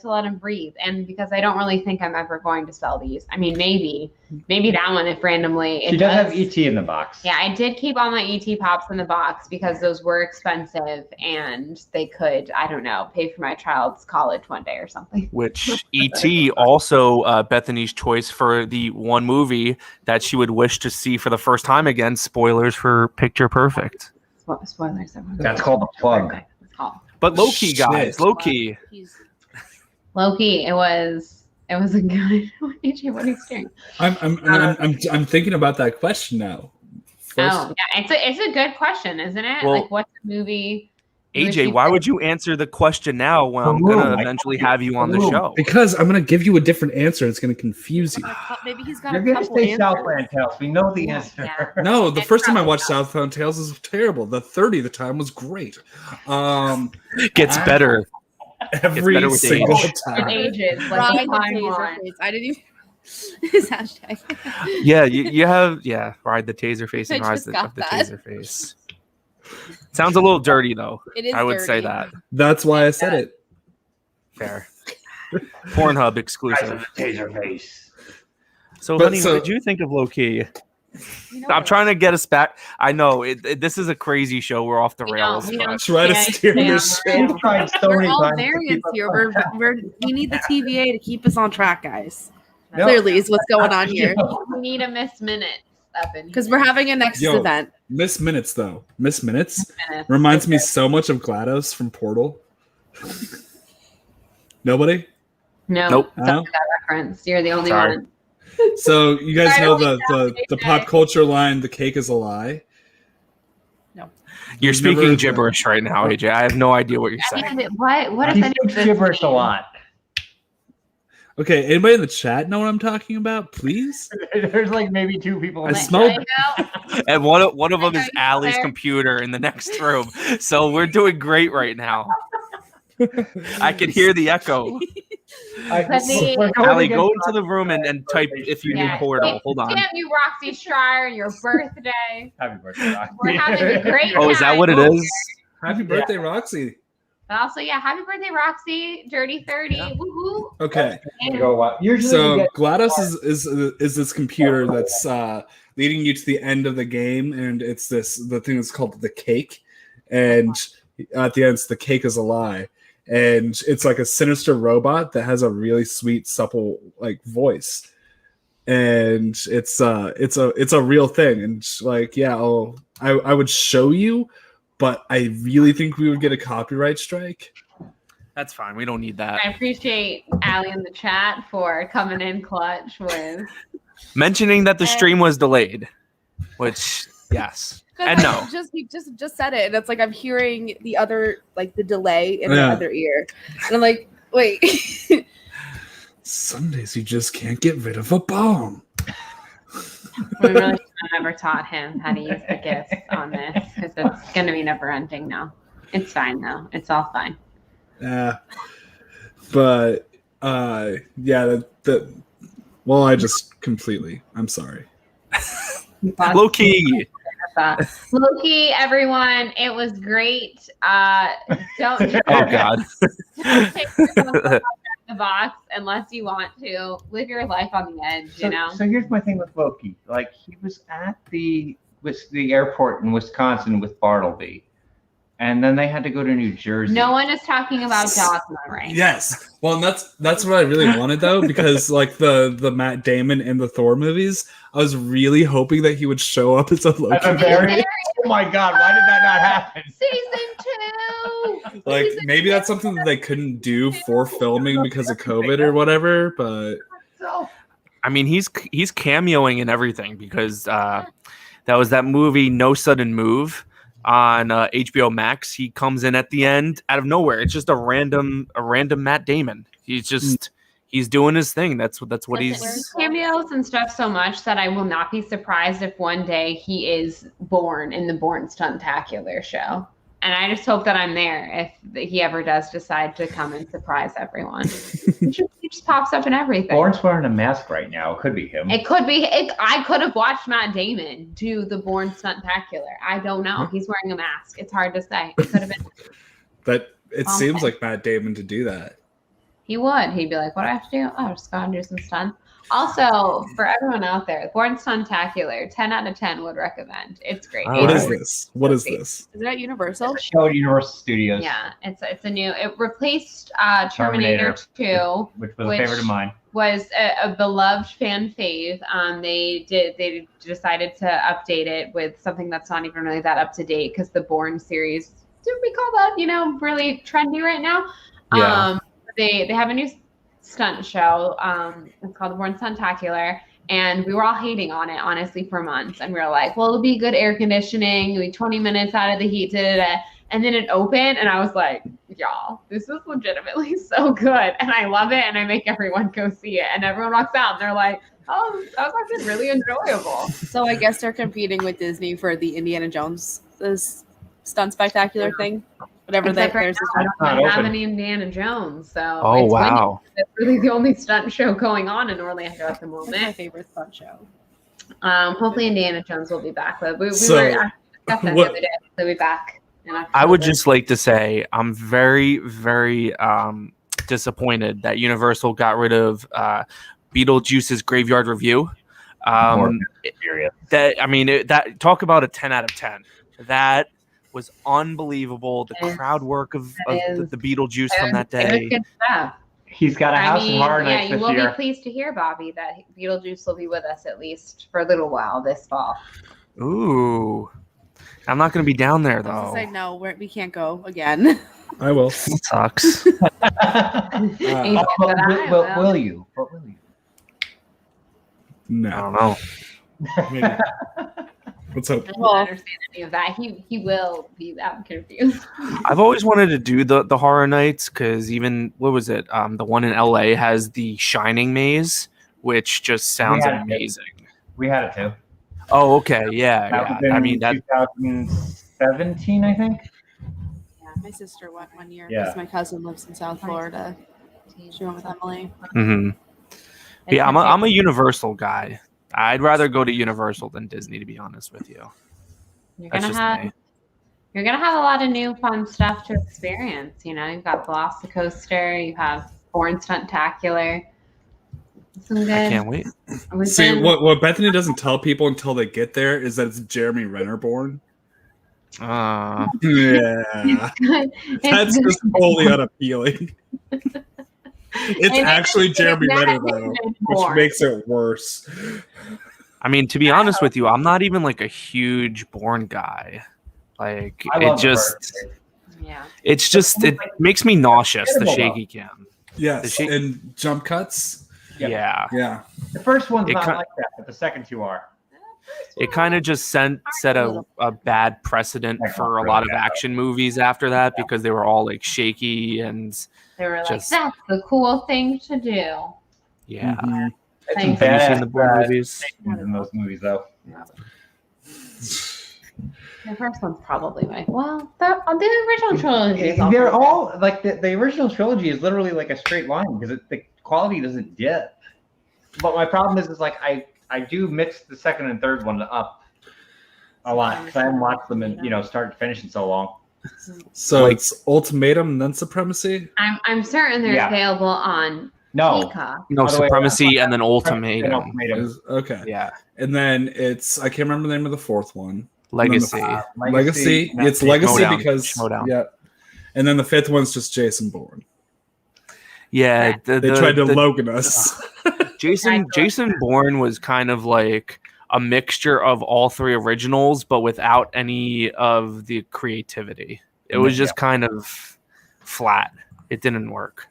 to let him breathe, and because I don't really think I'm ever going to sell these. I mean, maybe that one if randomly. She does have ET in the box. Yeah, I did keep all my ET pops in the box because those were expensive, and they could, I don't know, pay for my child's college one day or something. Which E.T. also Bethany's choice for the one movie that she would wish to see for the first time again. Spoilers for Picture Perfect. Spoilers. That's called a plug. It's called But low key, guys, Shit. low key. He's Loki. It was a good. AJ, what are you staring? I'm thinking about that question now. First, Oh, yeah, it's a good question, isn't it? Well, like, what's a movie? you wish AJ, you why could- would you answer the question now when I'm Ooh, gonna I- eventually have you on the Ooh. show? because I'm gonna give you a different answer. It's gonna confuse you. maybe he's got You're a going to couple say answers. Southland Tales. We know the Yeah, answer. yeah. No, the It's first time I probably watched not. Southbound Tales was terrible. The 30 the time was great. Gets I- better. Every better with single age. It time. ages like Ride a the fine taser wine. face. I didn't even. His hashtag. Yeah, you have ride the taser face and I rise just the, got of the that. taser face. Sounds a little dirty though. It is. I would say dirty. that. That's why I said it. Fair. Pornhub Guys exclusive. with the taser face. So, But honey, so- what did you think of low key? You know I'm what? trying to get us back. I know this is a crazy show. We're off the rails. We but- don't Try to stay- steer stay this on the shit. rails. Tried so We're many all times to variants keep here. up. We need the TVA to keep us on track, guys. No. Clearly, is what's going on here. We need a Miss Minutes up in Because here. we're having a Nexus Yo. event. Miss Minutes though. Miss Minutes Minutes. reminds me so much of GLaDOS from Portal. Nobody? No, Nope. don't get that reference. You're the only Sorry. one. So you guys I know only the know pop AJ. culture line, the cake is a lie. You're You've speaking never- gibberish right now, AJ. I have no idea what you're saying. What He does any of speaks this gibberish a mean? lot. Okay, anybody in the chat know what I'm talking about? Please. There's like maybe 2 people. I in the smelled- There you go. And one of them is Are you Allie's there? computer in the next room. So we're doing great right now. I can hear the echo. I- But the- we're going Allie, against go into the room and type birthday if you stream. need Portal. Hold on. Damn you, Roxy Stryer, your birthday. Happy birthday, Roxy. We're having a great Oh, is that what it is? Happy birthday, Roxy. But also, yeah, happy birthday, Roxy. Dirty 30. Yeah. Woohoo. Okay. And Go what? Usually So we get GLaDOS is this computer that's leading you to the end of the game, and it's the thing that's called the cake, and at the end, the cake is a lie, and it's like a sinister robot that has a really sweet, supple like voice, and it's a real thing, and like yeah, I would show you, but I really think we would get a copyright strike. That's fine. We don't need that. I appreciate Allie in the chat for coming in clutch with. Mentioning that the stream was delayed, which yes and no. He just said it, and it's like I'm hearing the other, like the delay in the Yeah. other ear, and I'm like, wait. Some days you just can't get rid of a bomb. We really should have never taught him how to use the gifts on this because it's going to be never ending now. It's fine though. It's all fine. Yeah, but yeah, well, I just completely. I'm sorry. Low key. Loki, everyone, it was great. Don't Oh God. take yourself out of the box unless you want to. Live your life on the edge, you know. So here's my thing with Loki. Like he was at the airport in Wisconsin with Bartleby, and then they had to go to New Jersey. No one is talking about Dogma right now. Yes, well, and that's what I really wanted though, because like the Matt Damon and the Thor movies, I was really hoping that he would show up as a At the Loki. very, oh my God, why did that not happen? Season 2. Like Season maybe that's something that they couldn't do for filming because of COVID or whatever. But So, I mean, he's cameoing in everything because that was that movie No Sudden Move on HBO Max. He comes in at the end out of nowhere. It's just a random Matt Damon. He's doing his thing. That's what he's. cameos and stuff so much that I will not be surprised if one day he is born in the Born Stuntacular show. And I just hope that I'm there if he ever does decide to come and surprise everyone. He just pops up in everything. Born's wearing a mask right now. It could be him. It could be. I could have watched Matt Damon do the Born Stuntacular. I don't know. He's wearing a mask. It's hard to say. It could have been. but it Okay. seems like Matt Damon to do that. He would. He'd be like, what do I have to do? Oh, just go and do some stunts. Also, for everyone out there, Born Stuntacular, 10 out of 10 would recommend. It's great. Oh, What It's is great. this? What is this? Is it at Universal? Show at Universal Studios. Yeah, it's a new. It replaced Terminator 2, which was Which- a favorite of mine. was a beloved fan fave. They decided to update it with something that's not even really that up to date because the Bourne series, do we call that really trendy right now? Yeah. They have a new stunt show. It's called the Bourne Stuntacular. And we were all hating on it, honestly, for months. And we were like, well, it'll be good air conditioning. It'll be 20 minutes out of the heat. And then it opened, and I was like, y'all, this is legitimately so good. And I love it, and I make everyone go see it. And everyone walks out, and they're like, oh, that was actually really enjoyable. So I guess they're competing with Disney for the Indiana Jones stunt spectacular thing. Whatever Except right there's this now, I one. don't Not have open. any Indiana Jones. So Oh it's winning. wow. It's really the only stunt show going on in Orlando at the That's my moment. favorite stunt show. Hopefully Indiana Jones will be back. But we So, were discussing that the what- other day. They'll be back. in I would October. just like to say I'm very, very disappointed that Universal got rid of Beetlejuice's Graveyard Review. Furious. That talk about a 10 out of 10. That was unbelievable. The It is. crowd work of It is. the Beetlejuice It from was- that it was day. good stuff. He's got a house in Horror yeah, Nights you this will year. be pleased to hear, Bobby, that Beetlejuice will be with us at least for a little while this fall. Ooh. I'm not going to be down there, I was though. gonna say no, we can't go again. I will. Sucks. He But said that I will you? But will you? I No. don't know. Maybe. Let's hope. I don't Well- understand any of that. He will be that confused. I've always wanted to do the horror nights because even what was it? The one in LA has the Shining maze, which just sounds had it. amazing. We had it too. Oh, okay, yeah, That yeah. was in I mean that. 2017, I think. Yeah, my sister went one year Yeah. because my cousin lives in South Florida. She went with Emily. hmm Yeah, I'm a Universal guy. I'd rather go to Universal than Disney, to be honest with you. You're That's gonna just have me. you're gonna have a lot of new fun stuff to experience. You know, you've got Velocicoaster, you have Born Stuntacular. Some good. I can't wait. We've See, been- what Bethany doesn't tell people until they get there is that it's Jeremy Renner born. Uh, Yeah, It's that's good. just wholly unappealing. It's And actually it's Jeremy not Renner though, even which born. makes it worse. I mean, to be honest with you, I'm not even like a huge Bourne guy. Like I it love the just, first. Yeah. it's just, it makes me nauseous. The Incredible, shaky cam. Yes, The shape- and jump cuts. Yeah. Yeah, Yeah, The first one's It not kind- like that, but the second two are. it kind of just set a bad precedent for a lot of action movies after that because they were all like shaky and They were like, Just- that's the cool thing to do. yeah. Mhm. It's Thanks. some Have you seen badass the Bourne movies? in those movies, though. The first one's probably like, well, the original trilogy is They're also- all like the original trilogy is literally like a straight line because the quality doesn't dip. But my problem is like I do mix the second and third one up a lot because I haven't watched them in start to finish in so long. So Like- it's Ultimatum and then Supremacy. I'm certain they're Yeah. available on No, Peacock. No, Other way Supremacy and then And Ultimatum. Ultimatum. Is okay, Yeah, and then it's I can't remember the name of the fourth one. Legacy. Legacy. and It's that's Legacy Schmodown. because Schmodown. yeah, and then the fifth one's just Jason Bourne. Yeah, They tried to Logan us. Jason Bourne was kind of like a mixture of all three originals, but without any of the creativity. It was just kind of flat. It didn't work.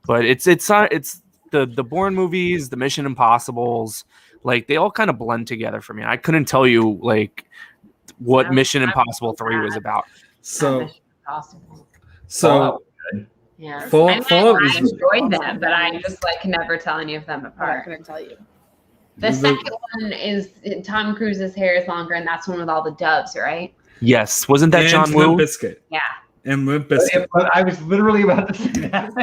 But it's the Bourne movies, the Mission Impossibles, like they all kind of blend together for me. I couldn't tell you like what Mission Impossible 3 was about. So Mission Impossible. so Yeah. Fallout I was- enjoyed them, but I just like can never tell any of them I apart. couldn't tell you. The second one is Tom Cruise's hair is longer, and that's one with all the doves, right? Yes, wasn't that and John Limp Woo? Bizkit Yeah. and Limp Bizkit. But I was literally about to say that.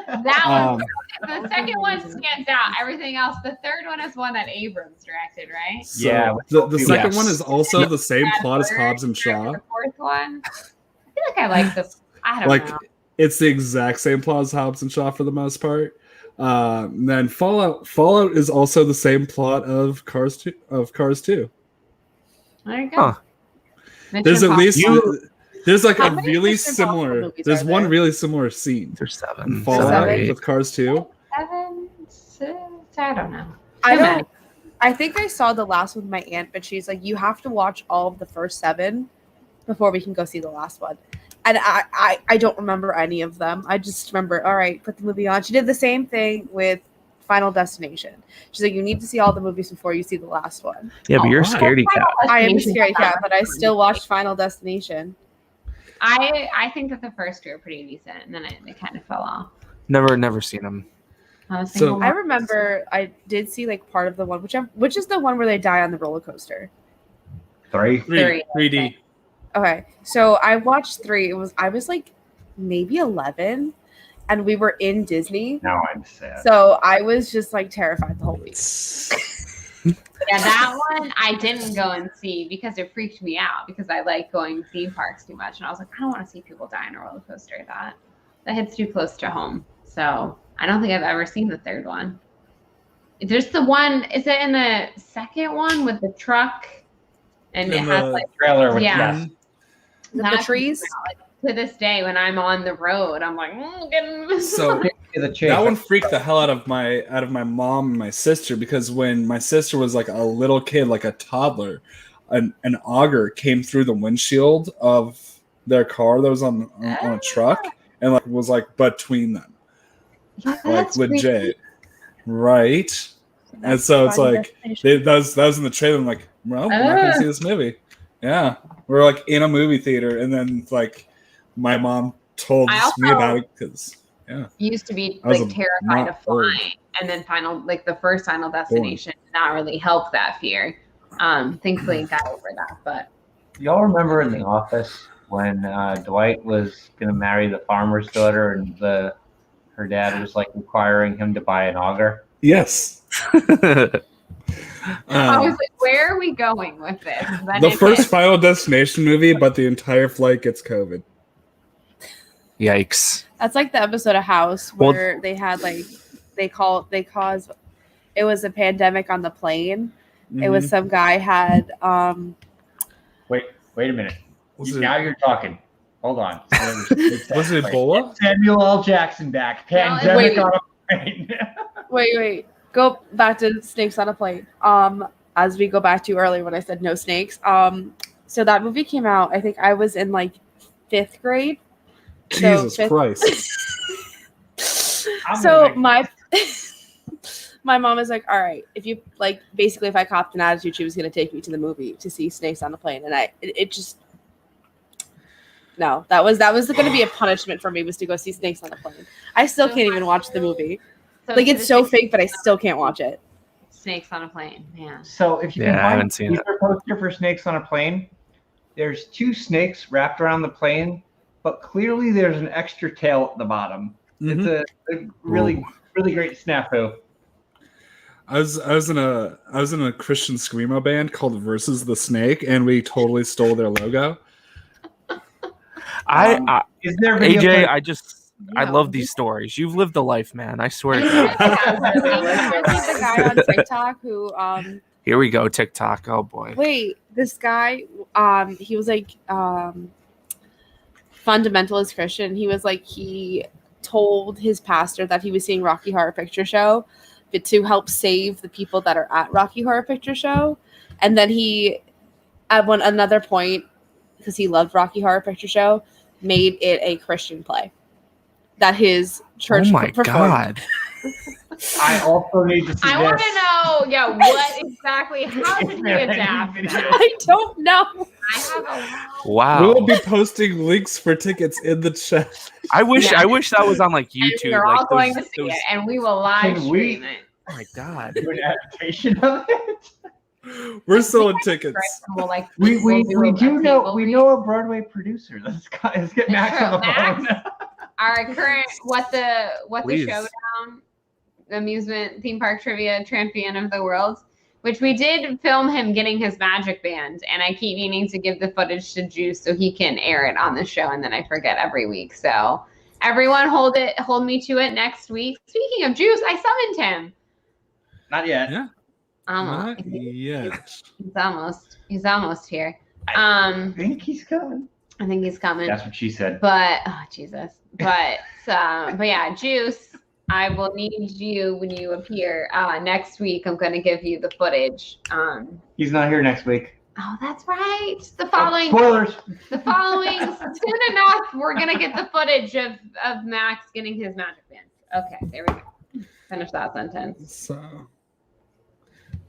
That Um, one, the second one stands out. Everything else, the third one is one that Abrams directed, right? So Yeah, the second yes. one is also the same Brad plot as Bird Hobbs and directed Shaw. The fourth one. I feel like I like the. I don't Like know. it's the exact same plot as Hobbs and Shaw for the most part. And then Fallout is also the same plot of Cars 2. There you go. Huh. Mission There's at least Impossible. there's like How a many really Mission Impossible similar. movies There's are one there? really similar scene There's in seven. Fallout Seven or eight. with Cars 2. 7, 6, I don't know. I Too many. don't. I think I saw the last one with my aunt, but she's like, you have to watch all of the first 7 before we can go see the last one. And I don't remember any of them. I just remember, all right, put the movie on. She did the same thing with Final Destination. She's like, you need to see all the movies before you see the last one. Yeah, but you're a Alright. scaredy cat. I am a scary cat, but I still watched Final Destination. I think that the first two are pretty decent, and then they kind of fell off. Never seen them. Not a So- single I one. remember I did see like part of the one, which is the one where they die on the roller coaster. 3. 3D. Okay, so I watched 3. I was like maybe 11, and we were in Disney, Now I'm sad. so I was just like terrified the whole week. Yeah, that one I didn't go and see because it freaked me out because I like going theme parks too much, and I was like, I don't want to see people die on a roller coaster. That hits too close to home. So I don't think I've ever seen the third one. There's the one. Is it in the second one with the truck? And it In has the- like Trailer with Yeah. yes. The that trees. To this day, when I'm on the road, I'm like, getting So The chase. that one freaked the hell out of my mom and my sister because when my sister was like a little kid, like a toddler, an auger came through the windshield of their car that was on a truck and like was like between them, Yeah, like that's legit, right? And so it's like that was in the trailer. I'm like, well, we're not going to see this movie. Yeah. We're like in a movie theater, and then like my mom told me about it because, used to be like terrified of flying. And then the first Final Destination did not really help that fear. Thankfully got over that. But y'all remember in The Office when Dwight was going to marry the farmer's daughter and her dad was like requiring him to buy an auger? Yes. I was like, where are we going with this? The first Final Destination movie, but the entire flight gets COVID. Yikes. That's like the episode of House where they had like it was a pandemic on the plane. Mm-hmm. It was some guy had wait a minute. Now you're talking. Hold on. Was it Ebola? Samuel L. Jackson back. Pandemic on a plane. Wait. Go back to Snakes on a Plane. As we go back to earlier when I said no snakes. So that movie came out, I think I was in like 5th grade. Jesus Christ. So my mom is like, all right, if you like, basically if I copped an attitude, she was going to take me to the movie to see Snakes on a Plane. And that was going to be a punishment for me, was to go see Snakes on a Plane. I still can't even watch the movie. So like, it's so fake, but I still can't watch it. Snakes on a Plane, yeah. So if you can find a teaser poster for Snakes on a Plane, there's 2 snakes wrapped around the plane, but clearly there's an extra tail at the bottom. Mm-hmm. It's a really great snafu. I was in a Christian screamo band called Versus the Snake, and we totally stole their logo. Is there video I love these stories. You've lived a life, man. I swear to God. There's a guy on TikTok who Here we go, TikTok. Oh boy. Wait, this guy he was like fundamentalist Christian. He was like, he told his pastor that he was seeing Rocky Horror Picture Show, but to help save the people that are at Rocky Horror Picture Show. And then he, at another point, because he loved Rocky Horror Picture Show, made it a Christian play that his church performed. God. I also need to see I want to know, what exactly, how did he adapt that? I don't know. I have Wow. We'll be posting links for tickets in the chat. I wish that was on like YouTube. And we're all going to see it, and we will live stream it. Oh my God. Do an adaptation of it. We're selling tickets. We know a Broadway producer. Let's get Max on the phone. Our current what the showdown amusement theme park trivia champion of the world, which we did film him getting his magic band, and I keep meaning to give the footage to Juice so he can air it on the show, and then I forget every week. So everyone hold me to it next week. Speaking of Juice, I summoned him. Not yet. Yeah. Almost. Not yet. He's almost here. I think he's coming. I think he's coming. That's what she said. But Jesus. But yeah, Juice, I will need you when you appear next week. I'm going to give you the footage. He's not here next week. Oh, that's right. The following spoilers. The following soon enough, we're going to get the footage of Max getting his magic band. Okay, there we go. Finish that sentence. So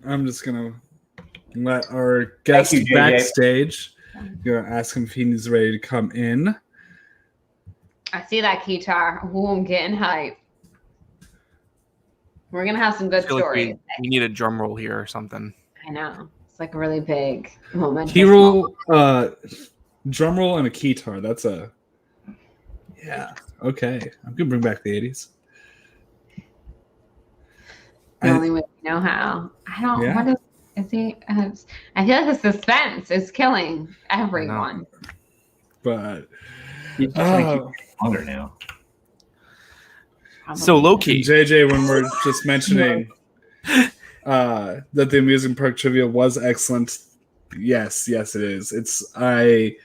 I'm just going to let our guest backstage go ask him if he's ready to come in. I see that guitar. Ooh, I'm getting hype. We're going to have some good stories. Like we need a drum roll here or something. I know. It's like a really big moment. Key roll, drum roll, and a guitar. That's a... Yeah. Okay. I'm going to bring back the 80s. The only way we know how. I don't... Yeah. What is he... I feel like the suspense is killing everyone. But... longer now. So low-key. JJ, when we're just mentioning that the amusement park trivia was excellent, yes it is. I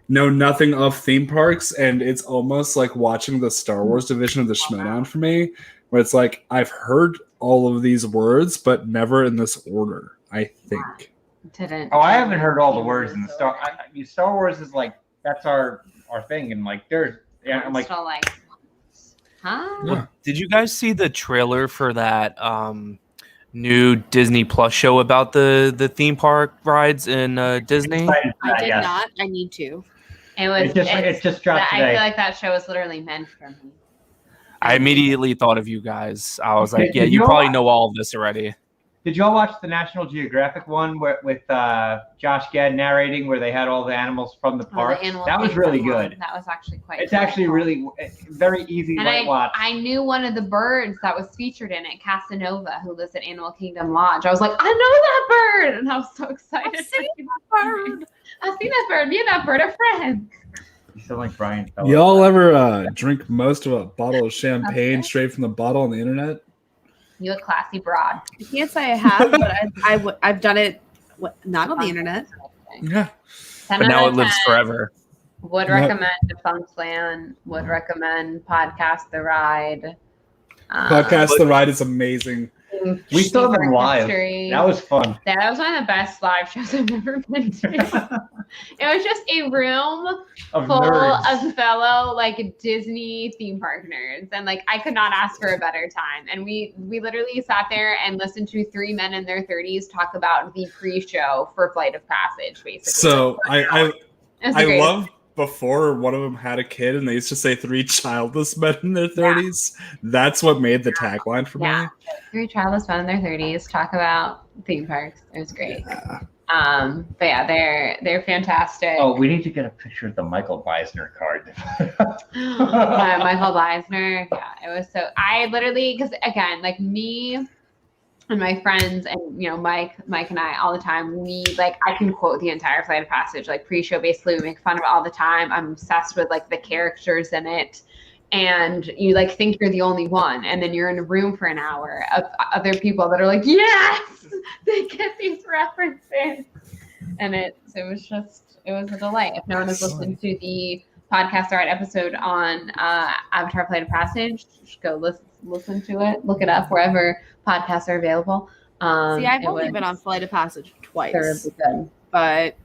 know nothing of theme parks, and it's almost like watching the Star Wars division of the Schmoedown for me, where it's like I've heard all of these words, but never in this order, I think. I haven't heard all the words in the Star Wars is like, that's our thing, and like I'm like, huh? Well, did you guys see the trailer for that new Disney Plus show about the theme park rides in Disney? I did not. I need to. It just dropped I today. feel like that show was literally meant for me. I immediately thought of you guys. I was like, yeah, Did you you probably all- know all of this already. Did y'all watch the National Geographic one with Josh Gad narrating, where they had all the animals from the park? That was really good. That was actually quite. It's actually really very easy to watch. I knew one of the birds that was featured in it, Casanova, who lives at Animal Kingdom Lodge. I was like, I know that bird, and I was so excited. I've seen that bird. I've seen that bird. Me and that bird are friends. You sound like Brian Fellows. Y'all ever drink most of a bottle of champagne straight from the bottle on the internet? You a classy broad. I can't say I have, but I've done it. Not on the internet. Yeah. But now it lives forever. Would recommend Defunctland. Would recommend Podcast The Ride. Podcast The Ride is amazing. We saw them live. History. That was fun. That was one of the best live shows I've ever been to. It was just a room Of full nerds. of fellow like Disney theme park nerds, and like I could not ask for a better time. And we literally sat there and listened to three men in their 30s talk about the pre-show for Flight of Passage, basically. So I great. love before one of them had a kid and they used to say 3 childless men in their 30s. That's what made the tagline for me. Three childless men in their 30s talk about theme parks. It was great. Yeah. But yeah, they're fantastic. Oh, we need to get a picture of the Michael Weisner card. Michael Weisner. Yeah, it was so. I literally, because again, like me and my friends, and Mike and I all the time. We I can quote the entire Flight of Passage, like pre-show. Basically, we make fun of it all the time. I'm obsessed with like the characters in it. And you think you're the only one, and then you're in a room for an hour of other people that are like, yes, they get these references, and it was a delight. If no one has listened to the Podcast Art episode on Avatar Flight of Passage, just go listen to it, look it up wherever podcasts are available. See, I've only been on Flight of Passage twice, good. but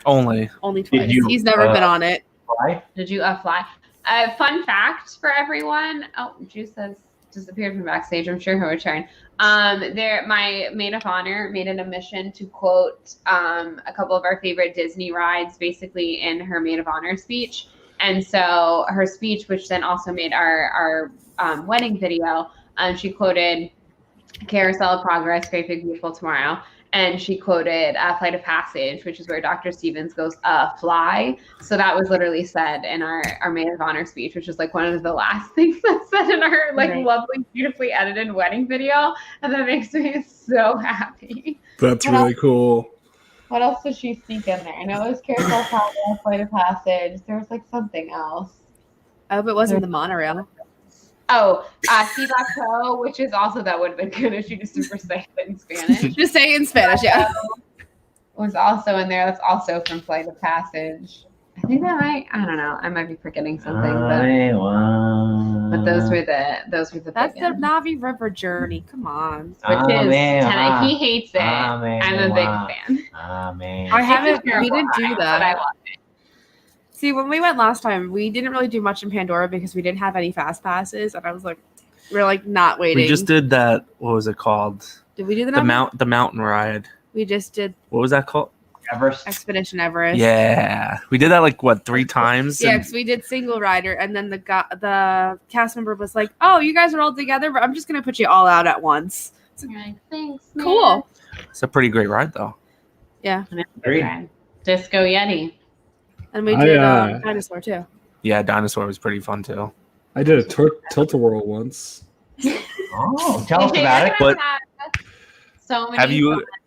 only twice. He's never been on it. Why? Did you fly? Fun fact for everyone. Oh, Juice has disappeared from backstage. I'm sure he'll return. My maid of honor made it a mission to quote a couple of our favorite Disney rides, basically in her maid of honor speech. And so her speech, which then also made our wedding video, she quoted Carousel of Progress, Great Big Beautiful Tomorrow. And she quoted Flight of Passage, which is where Dr. Stevens goes, fly. So that was literally said in our maid of honor speech, which is one of the last things that's said in our lovely, beautifully edited wedding video. And that makes me so happy. That's really cool. What else did she sneak in there? I know it was Carousel of Progress, Flight of Passage. There was something else. I hope it wasn't the monorail. Oh, Sea Black Pro, which is also, that would have been good if she just super say it in Spanish. Just say it in Spanish, yeah. Was also in there. That's also from Flight of Passage. I think I don't know. I might be forgetting something, but those were the That's big the ones. Navi River journey. Come on. Which is he hates it. I'm a big fan. I haven't. We didn't do But I that. love it. See, when we went last time, we didn't really do much in Pandora because we didn't have any fast passes, and I was we're not waiting. We just did that. What was it called? Did we do the The mountain ride. We just did What was that called? Everest. Expedition Everest. Yeah, we did that 3 times. Yeah, And because we did single rider, and then the cast member was like, "Oh, you guys are all together, but I'm just gonna put you all out at once." You're like, thanks. Man. Cool. it's a pretty great ride, though. Yeah, Agreed. Disco Yeti. and we did I, dinosaur too. Yeah, dinosaur was pretty fun too. I did a tilt-a-whirl once. Oh, tell us about it. But So many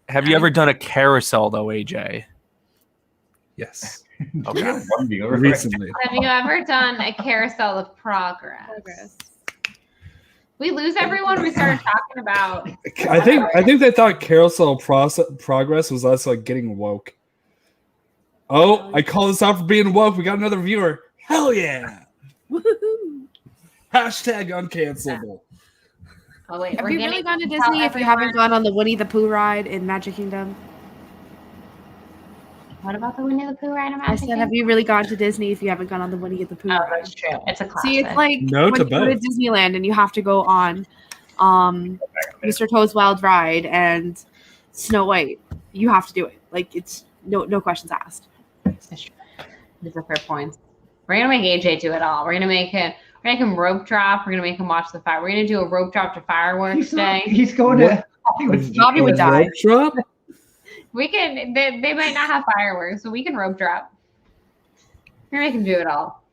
Have you ever done a carousel though, AJ? Yes. Okay. One viewer. Recently. Have you ever done a carousel of progress? We lose everyone. We started talking about. I think they thought Carousel Progress was us getting woke. Oh, I call this out for being woke. We got another viewer. Hell yeah! Woohoo! Hashtag uncancelable. Oh wait, Have we're you getting really gone to tell Disney if you haven't everyone- gone on the Winnie the Pooh ride in Magic Kingdom? What about the Winnie the Pooh ride? I said, have you really gone to Disney if you haven't gone on the Winnie the Pooh Oh, ride? that's true. It's a classic. See, it's like No when to you go to both. Disneyland and you have to go on Mr. Toad's Wild Ride and Snow White. You have to do it. Like, it's no questions asked. These are fair points. We're gonna make AJ do it all. We're gonna make him rope drop. We're gonna make him watch the fire. We're gonna do a rope drop to fireworks day. He's going to Hollywood. Bobby would die. Rope drop? We can. They might not have fireworks, so we can rope drop. We're gonna make him do it all.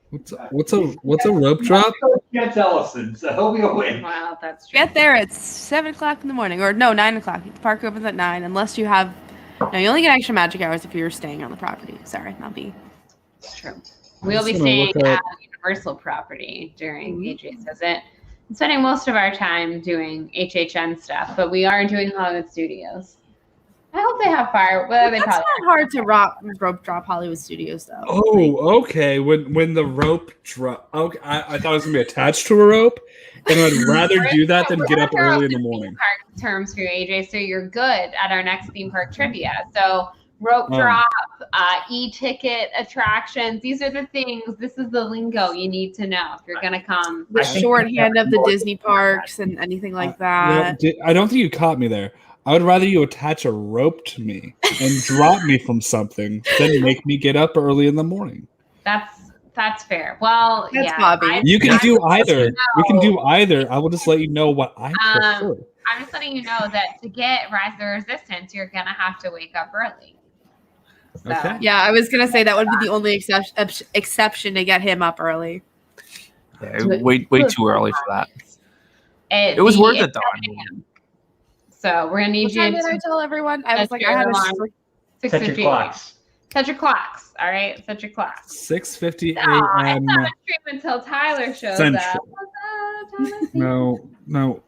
What's a rope drop? Can't Ellison, so he'll be away. Well, that's true. Get there at 7 o'clock in the morning, or no, 9 o'clock. The park opens at 9, unless you have. No, you only get extra magic hours if you're staying on the property. Sorry, not me. It's true. We'll be gonna staying look at up- Universal property during AJ's visit. I'm spending most of our time doing HHN stuff, but we are doing Hollywood Studios. I hope they have fire. Well, they That's probably not hard to rope drop Hollywood Studios, though. Oh, okay. When the rope drop, okay, I thought it was gonna be attached to a rope, and I'd rather do that than get up early in the morning. Park terms for you, AJ, so you're good at our next theme park trivia. So rope drop, e-ticket attractions. These are the things. This is the lingo you need to know if you're gonna come. The I think shorthand of the more- Disney parks and anything like No, that. I don't think you caught me there. I would rather you attach a rope to me and drop me from something than make me get up early in the morning. That's fair. Well, That's yeah, Bobby. You can do either. know. We can do either. I will just let you know what I prefer. I'm just letting you know that to get Rise of the Resistance, you're gonna have to wake up early. So, Okay. Yeah, I was gonna say that would be the only exception to get him up early. Yeah, way too early for that. It was the- worth it it's though. 7 a.m. So we're gonna need What you time did I to tell everyone? I was set like, your I had a alarm. Set your 6:58. clocks. Set your clocks. All right, set your clocks. 6:50 Oh, it's a.m. not a stream until Tyler shows Central. up. What's up, Tyler? No,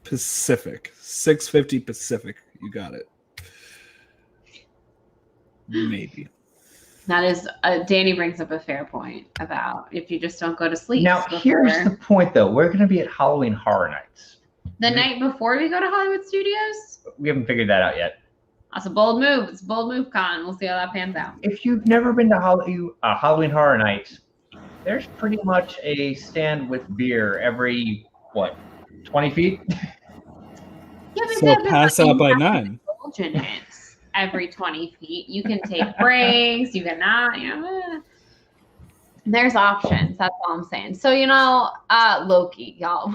Pacific. 6:50 Pacific. You got it. Maybe. That is, Danny brings up a fair point about if you just don't go to sleep. Now, here's the point, though. We're going to be at Halloween Horror Nights. the night before we go to Hollywood Studios. We haven't figured that out yet. That's a bold move. It's a bold move, Con. We'll see how that pans out. If you've never been to Halloween Horror Nights, there's pretty much a stand with beer every, 20 feet? Yeah, but So that doesn't pass mean out by you have to 9. indulge in it every 20 feet. You can take breaks. You can not. There's options. That's all I'm saying. So Loki, y'all.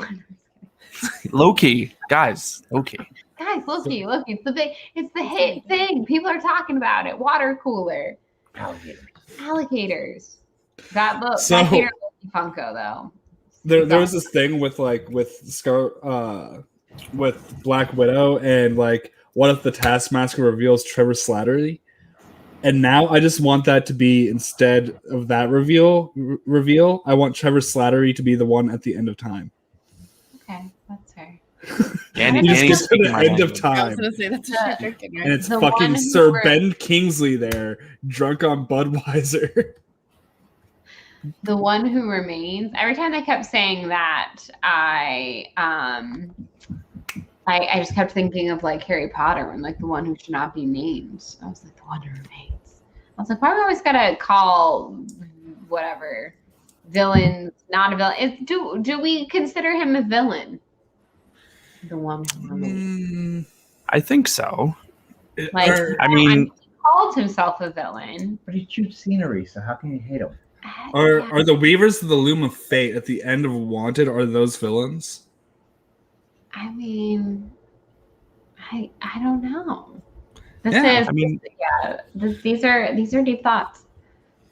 Low-key, guys. Low-key. Guys, Loki. It's the hit thing. People are talking about it. Water cooler. Alligators. That look. So- I hate Loki Funko though. There was this thing with with Black Widow and what if the Taskmaster reveals Trevor Slattery? And now I just want that to be, instead of that reveal, I want Trevor Slattery to be the one at the end of time. Okay, that's fair. Danny, You just Danny's get to speaking the my end of language. I was time, gonna say that's what you're drinking, and right? it's The fucking one who Sir were- Ben Kingsley there, drunk on Budweiser. The one who remains. Every time they kept saying that, I just kept thinking of Harry Potter and the one who should not be named. I was like, the one who remains. I was like, why do we always gotta call whatever villains not a villain? Do we consider him a villain? The one who remains. I think so. Are, I mean, he called himself a villain. But he shoots scenery, so how can you hate him? are the Weavers of the Loom of Fate at the end of Wanted, are those villains? I mean, I don't know. These are deep thoughts.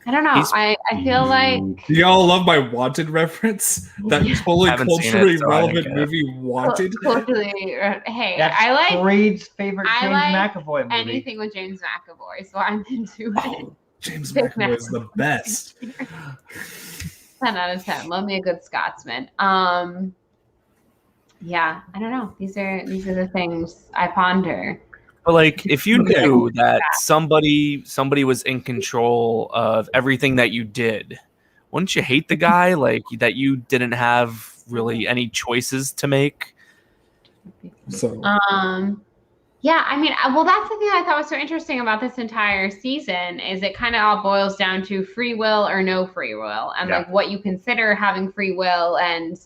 I don't know. He's- I feel like Do y'all love my Wanted reference? That Yeah. totally Haven't seen it, culturally so I don't relevant get it. movie, Wanted. totally. Hey, That's I like Reed's favorite I James like McAvoy movie. anything with James McAvoy, so I'm into it. Oh, James Big McAvoy is the McAvoy. best. 10 out of 10. Love me a good Scotsman. Yeah, I don't know. These are the things I ponder. but if you Okay. knew that somebody was in control of everything that you did, wouldn't you hate the guy? That you didn't have really any choices to make? So Yeah, I mean, well, that's the thing I thought was so interesting about this entire season is it kind of all boils down to free will or no free will, and Yeah. what you consider having free will, and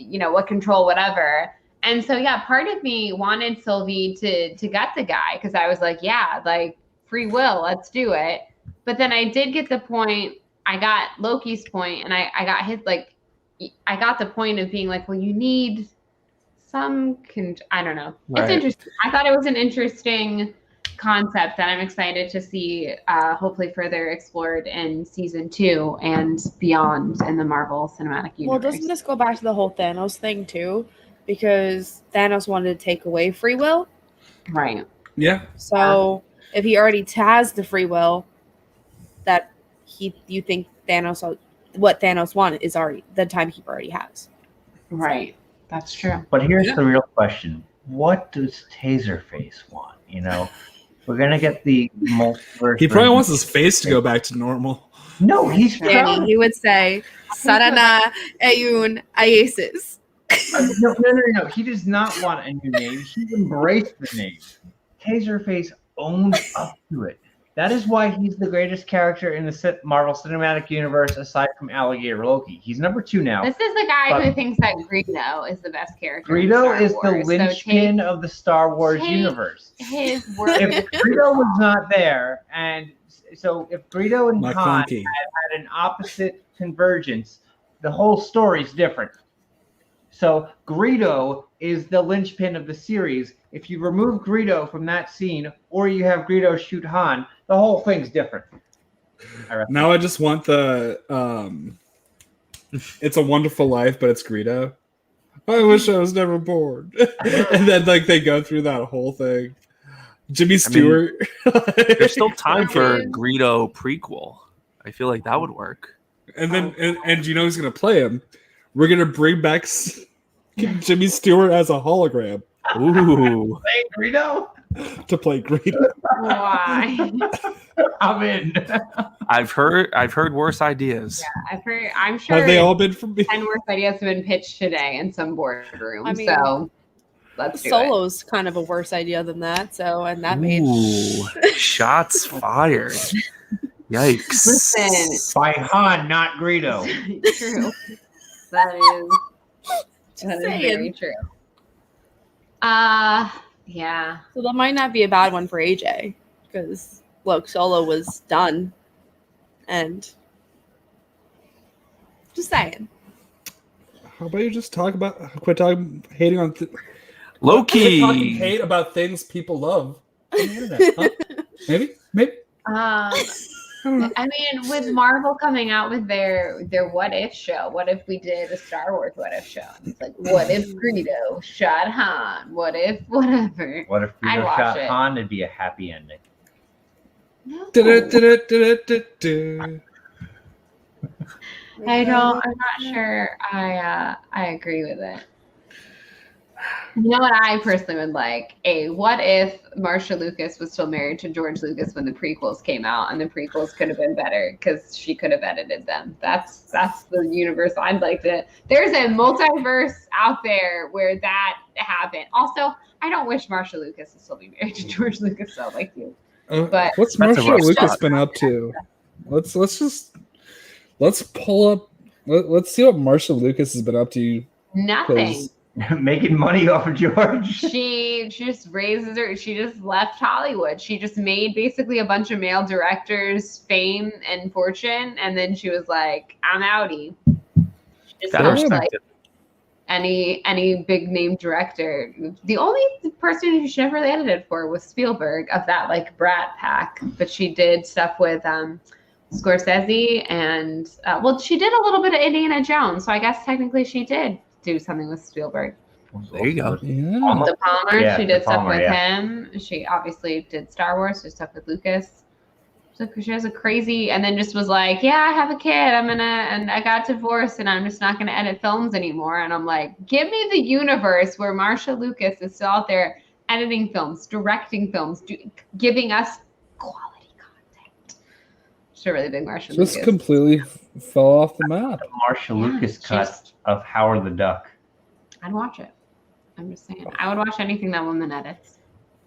what control, whatever. And so, yeah, part of me wanted Sylvie to get the guy because I was like, yeah, like free will, let's do it. But then I did get the point. I got Loki's point, and I got his, like, I got the point of being like, well, you need some, I don't know. Right. It's interesting. I thought it was an interesting concept that I'm excited to see hopefully further explored in season 2 and beyond in the Marvel Cinematic Universe. Well, doesn't this go back to the whole Thanos thing too? Because Thanos wanted to take away free will. Right. Yeah. So if he already has the free will, that you think Thanos, what Thanos wanted is already the timekeeper already has. Right. That's true. But here's the real question: what does Taserface want? You know, we're gonna get the multiverse. He probably wants his face to go back to normal. No, he's Danny, he would say, "Sarana Ayun Iasis." No. He does not want a new name. He embraced the name. Taserface owns up to it. That is why he's the greatest character in the Marvel Cinematic Universe, aside from Alligator Loki. He's number 2 now. This is the guy who thinks that Greedo is the best character. Greedo is the linchpin of the Star Wars universe. His word. If Greedo was not there, and so if Greedo and Han had an opposite convergence, the whole story's different. So Greedo is the linchpin of the series. If you remove Greedo from that scene, or you have Greedo shoot Han, the whole thing's different. Now I just want the It's a Wonderful Life, but it's Greedo. I wish I was never born. And then like they go through that whole thing. Jimmy Stewart. There's still time for a Greedo prequel. I feel like that would work. And then and you know who's gonna play him? We're gonna bring back Jimmy Stewart as a hologram. Ooh. Play Greedo? To play Greedo. Why? I'm in. I've heard worse ideas. Yeah, I'm sure. Have they all been from me? 10 worse ideas have been pitched today in some boardroom. I mean, so let's do Solo's kind of a worse idea than that. So, and that made shots fired. Yikes! Listen, By Han, not Greedo. True. That is very true. Yeah. So that might not be a bad one for AJ because look, Solo was done, and just saying. How about you just quit talking, hating on Loki. Quit talking hate about things people love on the internet, huh? Maybe. I mean, with Marvel coming out with their What If show, what if we did a Star Wars What If show? And it's like, what if Greedo shot Han? What if whatever? What if I'd Greedo watch shot it. Han? It'd be a happy ending. No. I'm not sure I agree with it. You know what I personally would like? What if Marsha Lucas was still married to George Lucas when the prequels came out, and the prequels could have been better because she could have edited them. That's the universe I'd like to. There's a multiverse out there where that happened. Also, I don't wish Marsha Lucas to still be married to George Lucas, so like you. But what's Marsha Lucas been up to? Let's pull up. Let's see what Marsha Lucas has been up to. Nothing. Making money off of George. She just raises her. She just left Hollywood. She just made basically a bunch of male directors fame and fortune, and then she was like, "I'm outie." She just left, like any big name director. The only person who she never really edited for was Spielberg of that like Brat Pack, but she did stuff with Scorsese and she did a little bit of Indiana Jones, so I guess technically she did do something with Spielberg. There you go. Yeah. De Palma, she did stuff with yeah. him. She obviously did Star Wars, she stuff with Lucas. So she has a crazy, and then just was like, yeah, I have a kid. and I got divorced, and I'm just not gonna edit films anymore. And I'm like, give me the universe where Marsha Lucas is still out there editing films, directing films, giving us quality content. She's a really big Marsha Lucas. Just completely fell off the map. The Marsha Lucas cut of Howard the Duck. I'd watch it. I'm just saying. I would watch anything that woman edits.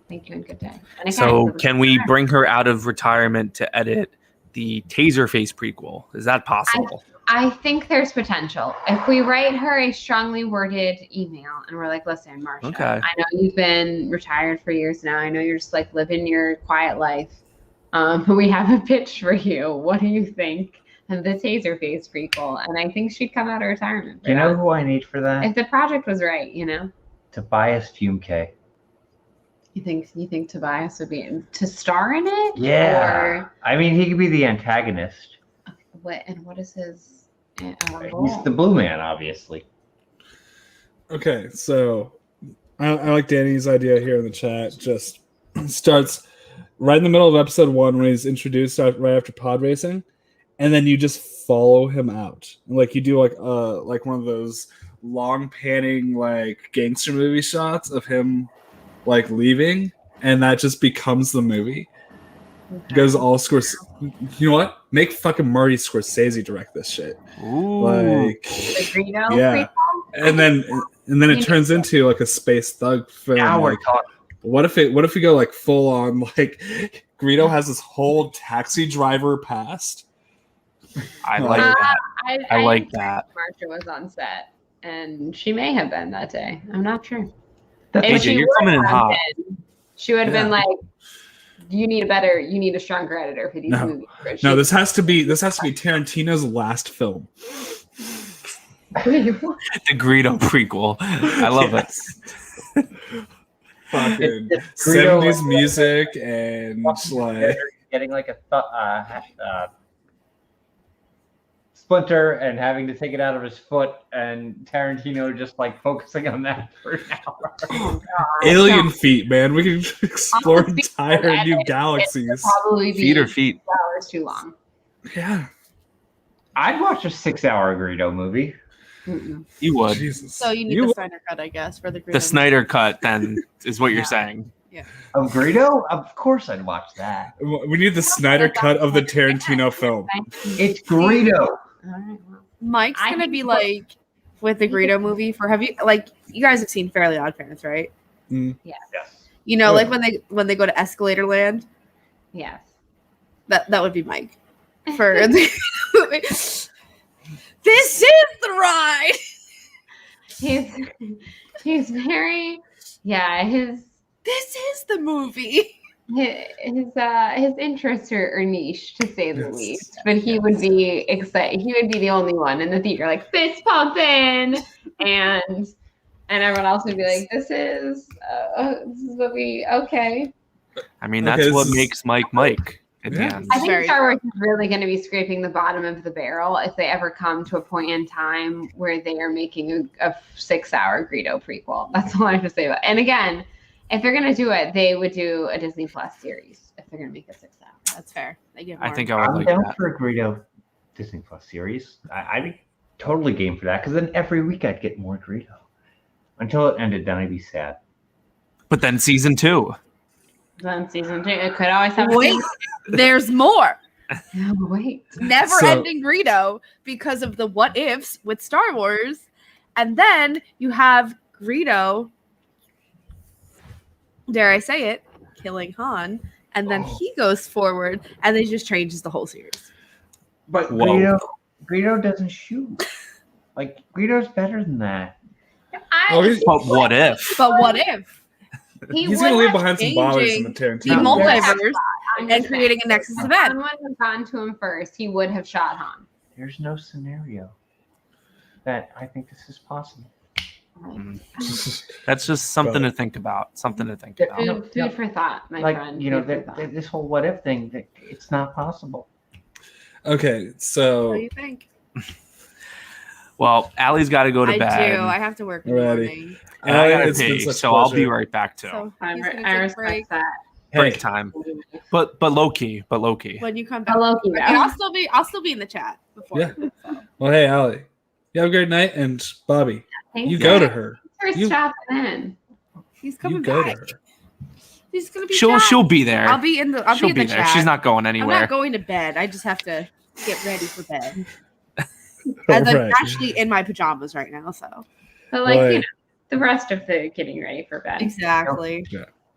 Thank you and good day. And again, So can we bring her out of retirement to edit the Taserface prequel? Is that possible? I think there's potential. If we write her a strongly worded email and we're like, listen, Marsha, Okay. I know you've been retired for years now. I know you're just like living your quiet life. But we have a pitch for you. What do you think of the Taserface prequel? And I think she'd come out of retirement. Do you know who I need for that? If the project was right, you know? Tobias Fumke. You think Tobias would be to star in it? Yeah. Or I mean, he could be the antagonist. what is his He's role? the Blue Man, obviously. Okay, so I like Danny's idea here in the chat. Just starts right in the middle of episode 1 when he's introduced right after pod racing, and then you just follow him out. Like you do like one of those long panning like gangster movie shots of him like leaving, and that just becomes the movie. Okay. Goes all Scorsese. You know what? Make fucking Marty Scorsese direct this shit. Ooh. Like, The Greedo yeah. prequel? And then it turns into like a space thug film. Now we're Like, talking. what if we go like full on like Greedo has this whole taxi driver past? I like that. I like that. Marsha was on set, and she may have been that day. I'm not sure. That's If AJ, she you're would coming in have hot. been, she would have been like, you need a stronger editor for these movies. But No, she- this has to be Tarantino's last film. The Greedo prequel. I love it. Fucking It's Greedo 70s like- music and like getting like a splinter and having to take it out of his foot, and Tarantino just like focusing on that for an hour. Oh, God. alien feet, man. We can explore Honestly, entire that new would galaxies. Probably be Feet or feet? 2 hours too long. Yeah. I'd watch a 6-hour Greedo movie. Mm-mm. You would. Jesus. So you need the Snyder cut, I guess, for the The Snyder cut, then, is what you're saying. Of Greedo? Of course I'd watch that. We need the Snyder cut of the Tarantino film. It's Greedo. All right, well. Mike's I gonna think be what- like with the Greedo movie for you guys have seen Fairly Odd Parents, right? Yes. You know, Yeah. like when they go to Escalator Land, Yes. that would be Mike for the movie. This is the ride. He's very his This is the movie. his interests are niche, to say the Yes. least. But he would be excited. He would be the only one in the theater, like fist pumping, and everyone else would be like, "This is what we okay." I mean, Okay, that's this what is- makes Mike Mike in the Yeah. end. I think Very Star Wars is really going to be scraping the bottom of the barrel if they ever come to a point in time where they are making a 6-hour Greedo prequel. That's all I have to say about it. And again, if they're going to do it, they would do a Disney Plus series if they're going to make it 6 hours. That's fair. They get I more. think I would I'm like down that. for a Greedo Disney Plus series. I'd be totally game for that, because then every week I'd get more Greedo. Until it ended, then I'd be sad. But then season 2. Then season 2, it could always have. Wait, there's more. No, wait. Never ending Greedo because of the what ifs with Star Wars. And then you have Greedo, dare I say it, killing Han. And then he goes forward and then just changes the whole series. But Whoa. Greedo doesn't shoot. Like, Greedo's better than that. Oh, he's But what if? But what if he's gonna leave behind some bodies in the the Tarantino. multiverse I'm and just creating a Nexus saying, if event? Han would have gone to him first, he would have shot Han. There's no scenario that I think this is possible. That's just something to think about. Something to think about. Food for thought, my Like, friend. you know, Food for thought. this whole what if thing, it's not possible. Okay, What so do you think? Well, Allie's got to go to I bed. do. I have to work in the Alrighty. morning. And I gotta it's been pee, such a so I'll be pleasure. right back too. So I he's gonna I take a respect break. that. Break Hey, time. But low key. But low key. When you come back, Hello, Kira. and I'll still be in the chat before. Yeah. So. well, hey, Allie, you have a great night, and Bobby, Thanks, you go to guys. her. Thanks for You- stopping in. He's You coming go back. to her. He's gonna be. She'll back. be there. I'll be in the. I'll She'll be in the there. chat. She's not going I'm anywhere. not going to bed. I just have to get ready for bed. As I'm Alright. actually in my pajamas right now. So But like, Boy. you know, the rest of the getting ready for bed. exactly.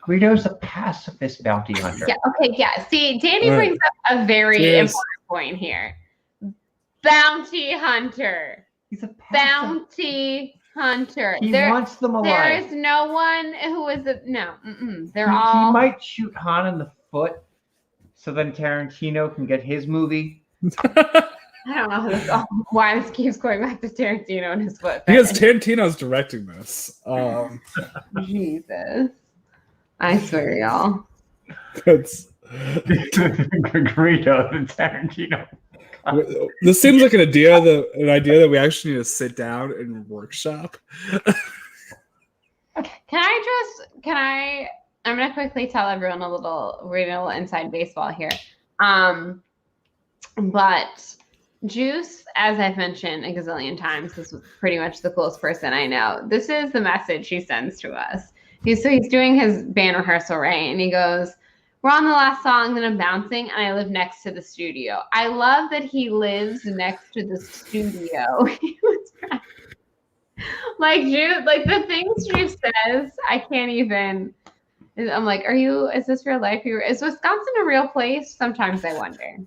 Greedo's a pacifist bounty hunter. Yeah. Okay. Yeah. See, Danny All right. brings up a very Cheers. important point here. bounty hunter. He's a pacifist. Bounty hunter. He there, wants them alive. there is no one who is a no. They're he all. might shoot Han in the foot, so then Tarantino can get his movie. I don't know why this keeps going back to Tarantino and his foot. Because Tarantino's directing this. Jesus. I swear, y'all. That's, Greedo and Tarantino. this seems like an idea that we actually need to sit down and workshop. I'm gonna quickly tell everyone a little inside baseball here. But Juice, as I've mentioned a gazillion times, is pretty much the coolest person I know. This is the message he sends to us. He's doing his band rehearsal, right? And he goes, "We're on the last song, then I'm bouncing, and I live next to the studio." I love that he lives next to the studio. He was like Juice, like the things Juice says, I can't even. I'm like, is this real life? Is Wisconsin a real place? Sometimes I wonder.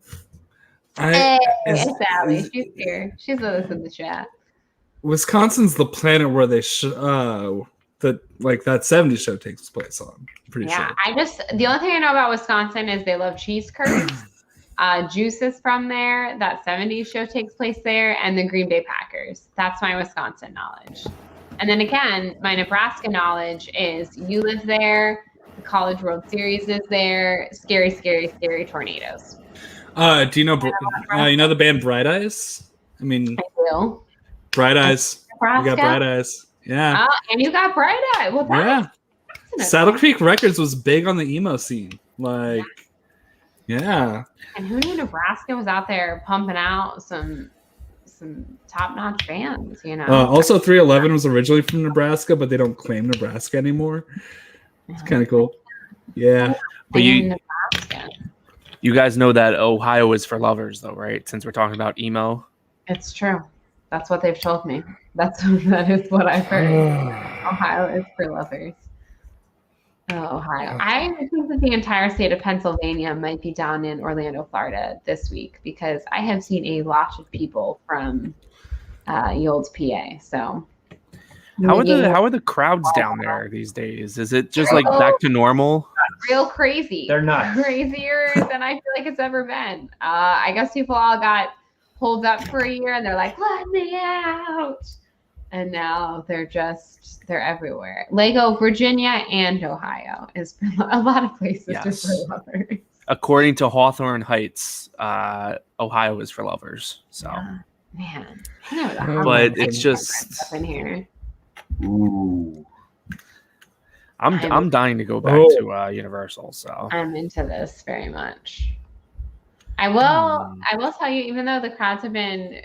It's Sally. She's here. She's with us in the chat. Wisconsin's the planet where they that 70s show takes place on. I'm pretty sure. The only thing I know about Wisconsin is they love cheese curds. Juice is from there. That 70s show takes place there, and the Green Bay Packers. That's my Wisconsin knowledge. And then again, my Nebraska knowledge is you live there. The College World Series is there. Scary, scary, scary tornadoes. Do you know the band Bright Eyes? I do. Bright Eyes. Nebraska? You got Bright Eyes. Yeah. And you got Bright Eye. Well, that's Saddle Creek Records was big on the emo scene. Yeah. And who knew Nebraska was out there pumping out some top-notch bands, you know? Also, 311 was originally from Nebraska, but they don't claim Nebraska anymore. It's kind of cool. Yeah. But Nebraska. You guys know that Ohio is for lovers, though, right? Since we're talking about emo. It's true. That's what they've told me. That is what I've heard. Ohio is for lovers. Oh, Ohio. I think that the entire state of Pennsylvania might be down in Orlando, Florida this week because I have seen a lot of people from Yold's PA. So how are the crowds down there these days? Is it just back to normal? Real crazy. They're not crazier than I feel like it's ever been. I guess people all got holed up for a year and they're like, let me out. And now they're everywhere. Lego, Virginia, and Ohio is a lot of places just for lovers. According to Hawthorne Heights, Ohio is for lovers. So, man, but it's just up in here. Ooh. I'm dying to go back to Universal. So I'm into this very much. I will tell you, even though the crowds have been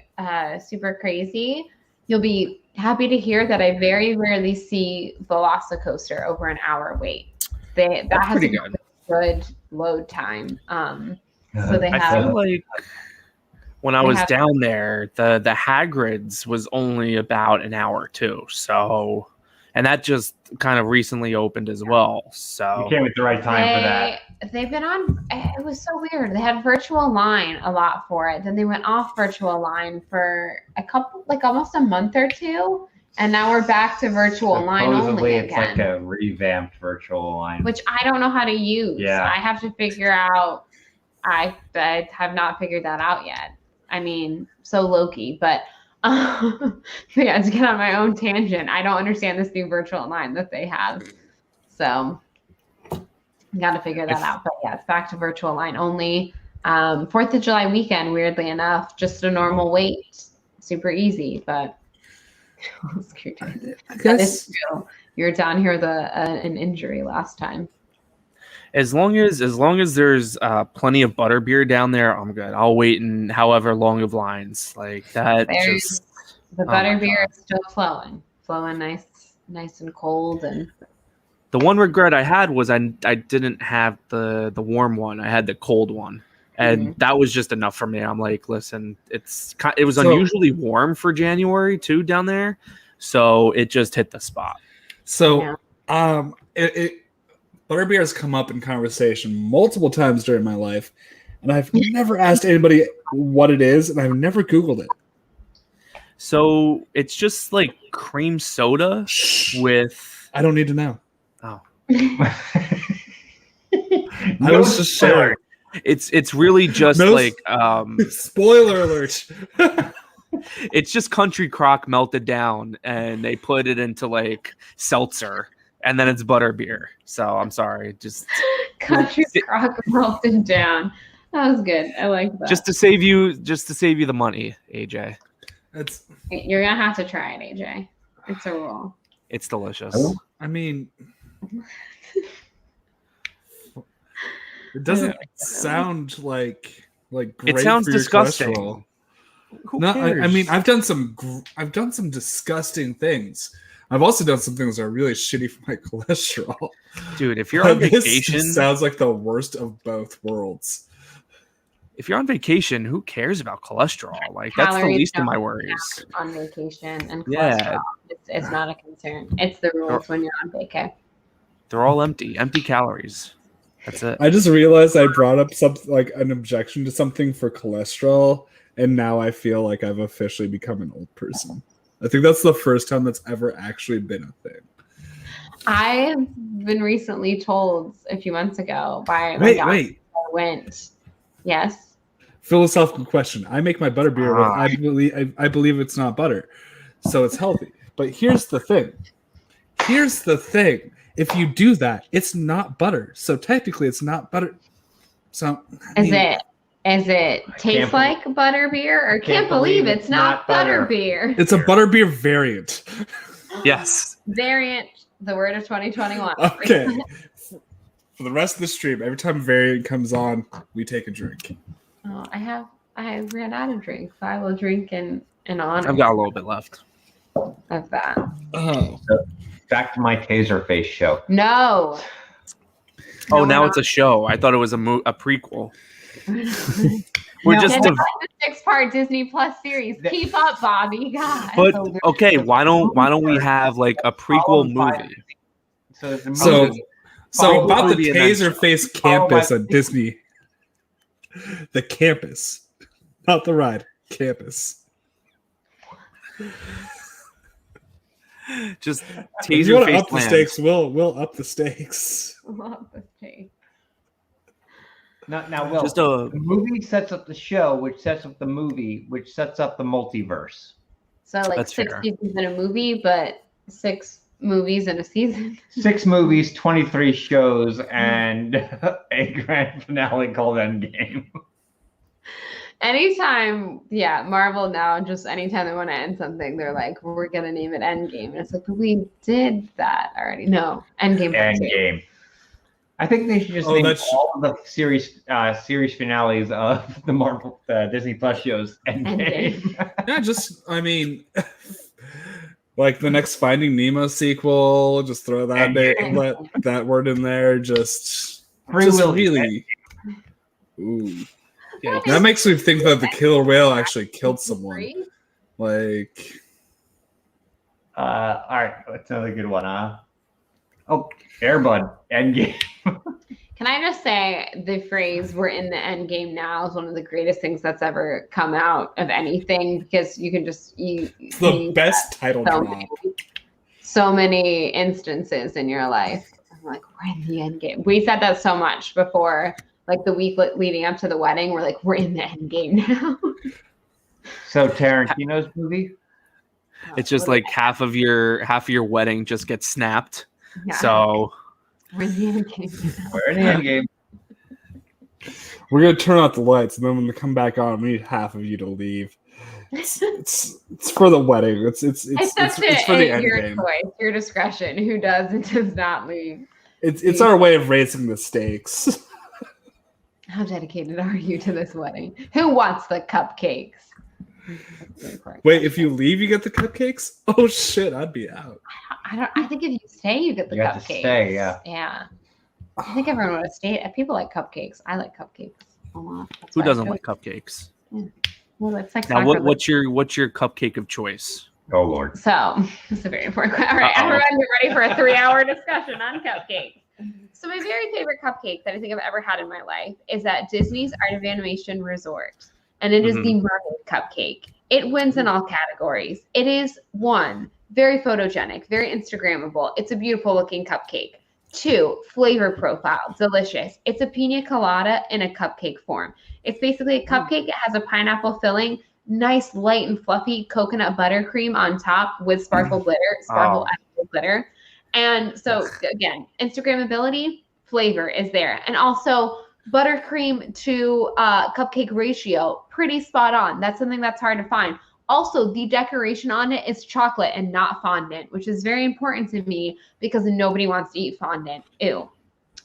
super crazy, you'll be happy to hear that I very rarely see Velocicoaster over an hour wait. That has pretty a good load time. So they have. I feel like when I was down there, the Hagrid's was only about an hour too. So, and that just kind of recently opened as well. So you came at the right time for that. They've been on. It was so weird. They had virtual line a lot for it. Then they went off virtual line for a couple, almost a month or two, and now we're back to virtual line only again. It's like a revamped virtual line, which I don't know how to use. Yeah, I have to figure out. I have not figured that out yet. I mean, so Loki, but to get on my own tangent, I don't understand this new virtual line that they have. So got to figure that out. But yeah, it's back to virtual line only. 4th of July weekend, weirdly enough, just a normal wait. Super easy, but that is true. You're down here with an injury last time. As long as there's plenty of butterbeer down there, I'm good. I'll wait in however long of lines like that. The butterbeer is still flowing nice and cold. And the one regret I had was I didn't have the warm one. I had the cold one, and that was just enough for me. I'm like, listen, it was unusually warm for January too down there, so it just hit the spot. So, butterbeer has come up in conversation multiple times during my life, and I've never asked anybody what it is, and I've never Googled it. So it's just like cream soda with. I don't need to know. Oh, I was just sharing. it's really just No like spoiler alert. it's just country crock melted down, and they put it into like seltzer, and then it's butterbeer. So I'm sorry, just Country crock melted down. That was good. I like that. just to save you the money, AJ. You're gonna have to try it, AJ. It's a rule. It's delicious. I mean, it doesn't sound like great. It sounds for your disgusting. cholesterol. Who No, cares? I mean, I've done some disgusting things. I've also done some things that are really shitty for my cholesterol. Dude, if you're on This vacation, sounds like the worst of both worlds. if you're on vacation, who cares about cholesterol? Like that's the Calories least of don't my worries. count on vacation, and Yeah. cholesterol, it's not a concern. It's the rules when you're on vacay. They're all empty calories. That's it. I just realized I brought up something like an objection to something for cholesterol, and now I feel like I've officially become an old person. I think that's the first time that's ever actually been a thing. I've been recently told a few months ago by my doctor. Wait. I went. Yes. Philosophical question. I make my butter beer with I believe it's not butter, so it's healthy. But here's the thing. If you do that, it's not butter. So technically, it's not butter. So Is it taste like butter beer, or can't believe it's not butter beer? It's a butter beer variant. Yes. Variant, the word of 2021. Okay. For the rest of the stream, every time variant comes on, we take a drink. Oh, I ran out of drink, so I will drink in honor I've got a little bit left. of that. Oh. Back to my taser face show. No. Oh, No, now we're it's a show. I thought it was a prequel. We're No, just it's a, the 6-part Disney Plus series. Keep up, Bobby. God. but okay. Why don't we have like a prequel movie? So the So- movie- So about the movie and then- taser face campus at Disney. The campus. Not the ride. Campus. Just If you taser want to face up the land. stakes, we'll up the stakes. Love this tape. Now, Will, Just the movie sets up the show, which sets up the movie, which sets up the multiverse. So like That's 6 fair. seasons in a movie, but 6 movies in a season. 6 movies, 23 shows, and a grand finale called Endgame. Anytime, Marvel now, just anytime they want to end something, they're like, we're going to name it Endgame. And it's like, but we did that already. No, Endgame. Endgame. I think they should just name all of the series finales of the Marvel Disney Plus shows Endgame. Yeah, I mean, like the next Finding Nemo sequel, just throw that let that word in there. Just really. Ooh. Yeah, That makes me think that the killer whale actually killed someone. Like, all right, what's another good one? Oh, Airbud Endgame. Can I just say the phrase "we're in the end game now" is one of the greatest things that's ever come out of anything, because you can just it's the best title drop. So many instances in your life. I'm like, we're in the end game. We said that so much before, like the week leading up to the wedding. We're like, we're in the end game now. So Tarantino's movie. It's just like half of your wedding just gets snapped. Yeah. So We're in the end game now. We're in the Endgame. We're gonna turn out the lights, and then when they come back on, we need half of you to leave. It's for the wedding. It's for the end your game. choice, your discretion. Who does and does not leave? It's our way of raising the stakes. How dedicated are you to this wedding? Who wants the cupcakes? Wait, if you leave, you get the cupcakes? Oh shit, I'd be out. I think if you stay, you get the You cupcakes. have to stay, yeah. Yeah. I think everyone would have stayed. People like cupcakes. I like cupcakes a lot. That's who why I doesn't go. like cupcakes? Well, it's like Now, soccer, what's your cupcake of choice? Oh Lord. So it's a very important question. All right, everyone, get ready for a 3-hour discussion on cupcakes. So my very favorite cupcake that I think I've ever had in my life is at Disney's Art of Animation Resort, and it is the mermaid cupcake. It wins in all categories. It is, one, very photogenic, very Instagrammable. It's a beautiful looking cupcake. Two, flavor profile, delicious. It's a pina colada in a cupcake form. It's basically a cupcake. It has a pineapple filling, nice, light and fluffy coconut buttercream on top with sparkle glitter. And so again, Instagrammability, flavor is there. And also buttercream to cupcake ratio, pretty spot on. That's something that's hard to find. Also, the decoration on it is chocolate and not fondant, which is very important to me because nobody wants to eat fondant. Ew.